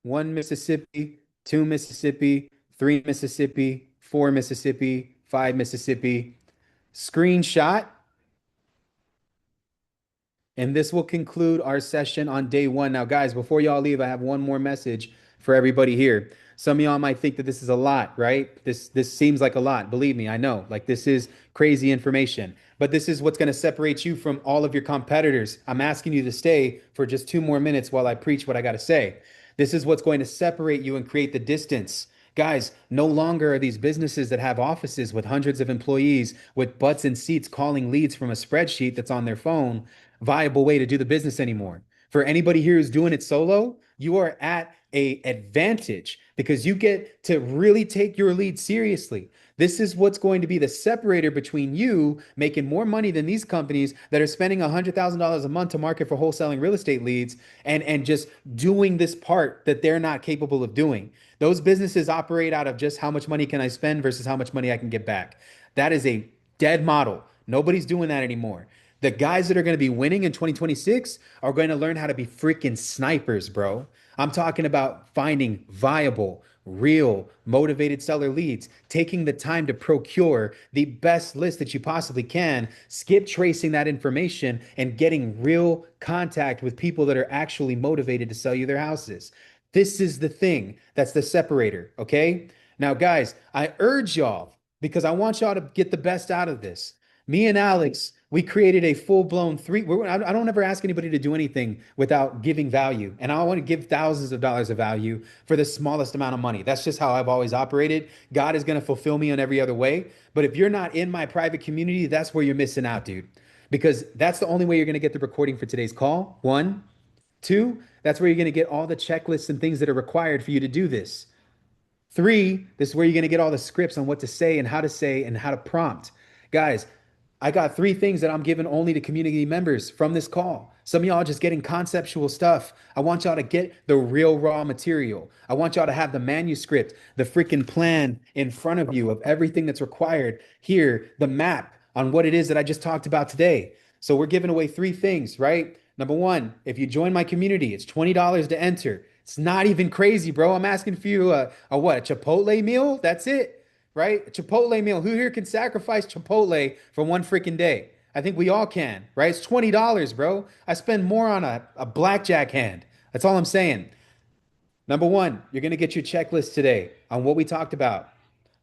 one Mississippi, two Mississippi, three Mississippi, four Mississippi, five Mississippi. Screenshot. And this will conclude our session on day one. Now, guys, before y'all leave, I have one more message for everybody here. Some of y'all might think that this is a lot, right? This seems like a lot. Believe me, I know. Like this is crazy information. But this is what's going to separate you from all of your competitors. I'm asking you to stay for just 2 more minutes while I preach what I got to say. This is what's going to separate you and create the distance. Guys, no longer are these businesses that have offices with hundreds of employees with butts and seats calling leads from a spreadsheet that's on their phone viable way to do the business anymore. For anybody here who's doing it solo, you are at a advantage because you get to really take your lead seriously. This is what's going to be the separator between you making more money than these companies that are spending $100,000 a month to market for wholesaling real estate leads and just doing this part that they're not capable of doing. Those businesses operate out of just how much money can I spend versus how much money I can get back. That is a dead model. Nobody's doing that anymore. The guys that are going to be winning in 2026 are going to learn how to be freaking snipers, bro. I'm talking about finding viable, real, motivated seller leads, taking the time to procure the best list that you possibly can, skip tracing that information, and getting real contact with people that are actually motivated to sell you their houses. This is the thing that's the separator, okay? Now, guys, I urge y'all because I want y'all to get the best out of this. Me and Alex, we created a full-blown three. I don't ever ask anybody to do anything without giving value. And I want to give thousands of dollars of value for the smallest amount of money. That's just how I've always operated. God is going to fulfill me in every other way. But if you're not in my private community, that's where you're missing out, dude. Because that's the only way you're going to get the recording for today's call. One. Two, that's where you're going to get all the checklists and things that are required for you to do this. Three, this is where you're going to get all the scripts on what to say and how to prompt. Guys, I got three things that I'm giving only to community members from this call. Some of y'all are just getting conceptual stuff. I want y'all to get the real raw material. I want y'all to have the manuscript, the freaking plan in front of you of everything that's required here, the map on what it is that I just talked about today. So we're giving away three things, right? Number one, if you join my community, it's $20 to enter. It's not even crazy, bro. I'm asking for you a what? A Chipotle meal? That's it, right? A Chipotle meal. Who here can sacrifice Chipotle for one freaking day? I think we all can, right? It's $20, bro. I spend more on a blackjack hand. That's all I'm saying. Number one, you're going to get your checklist today on what we talked about.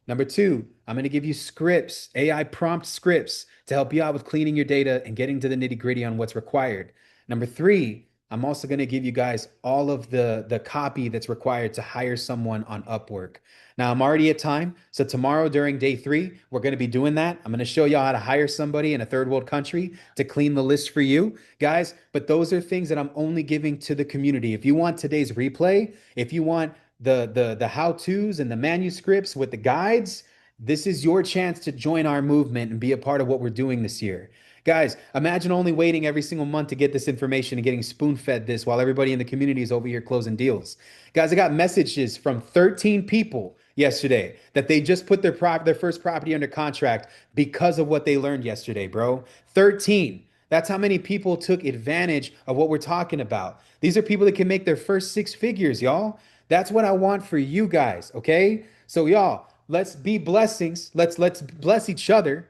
Number two, I'm going to give you scripts, AI prompt scripts to help you out with cleaning your data and getting to the nitty gritty on what's required. Number three, I'm also going to give you guys all of the copy that's required to hire someone on Upwork. Now, I'm already at time. So, tomorrow during day three, we're going to be doing that. I'm going to show y'all how to hire somebody in a third world country to clean the list for you guys. But those are things that I'm only giving to the community. If you want today's replay, if you want the how-tos and the manuscripts with the guides, this is your chance to join our movement and be a part of what we're doing this year. Guys, imagine only waiting every single month to get this information and getting spoon-fed this while everybody in the community is over here closing deals. Guys, I got messages from 13 people yesterday that they just put their first property under contract because of what they learned yesterday, bro. 13. That's how many people took advantage of what we're talking about. These are people that can make their first six figures, y'all. That's what I want for you guys, okay? So y'all, let's be blessings. Let's bless each other.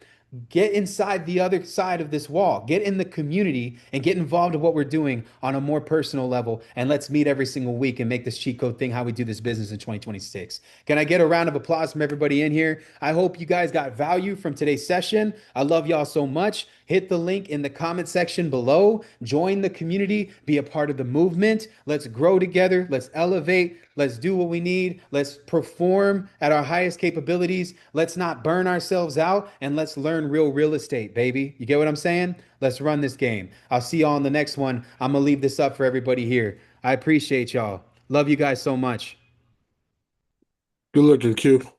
Get inside the other side of this wall. Get in the community and get involved in what we're doing on a more personal level. And let's meet every single week and make this cheat code thing how we do this business in 2026. Can I get a round of applause from everybody in here? I hope you guys got value from today's session. I love y'all so much. Hit the link in the comment section below. Join the community. Be a part of the movement. Let's grow together. Let's elevate. Let's do what we need. Let's perform at our highest capabilities. Let's not burn ourselves out and let's learn real estate, baby. You get what I'm saying? Let's run this game. I'll see y'all in the next one. I'm going to leave this up for everybody here. I appreciate y'all. Love you guys so much. Good looking, Q.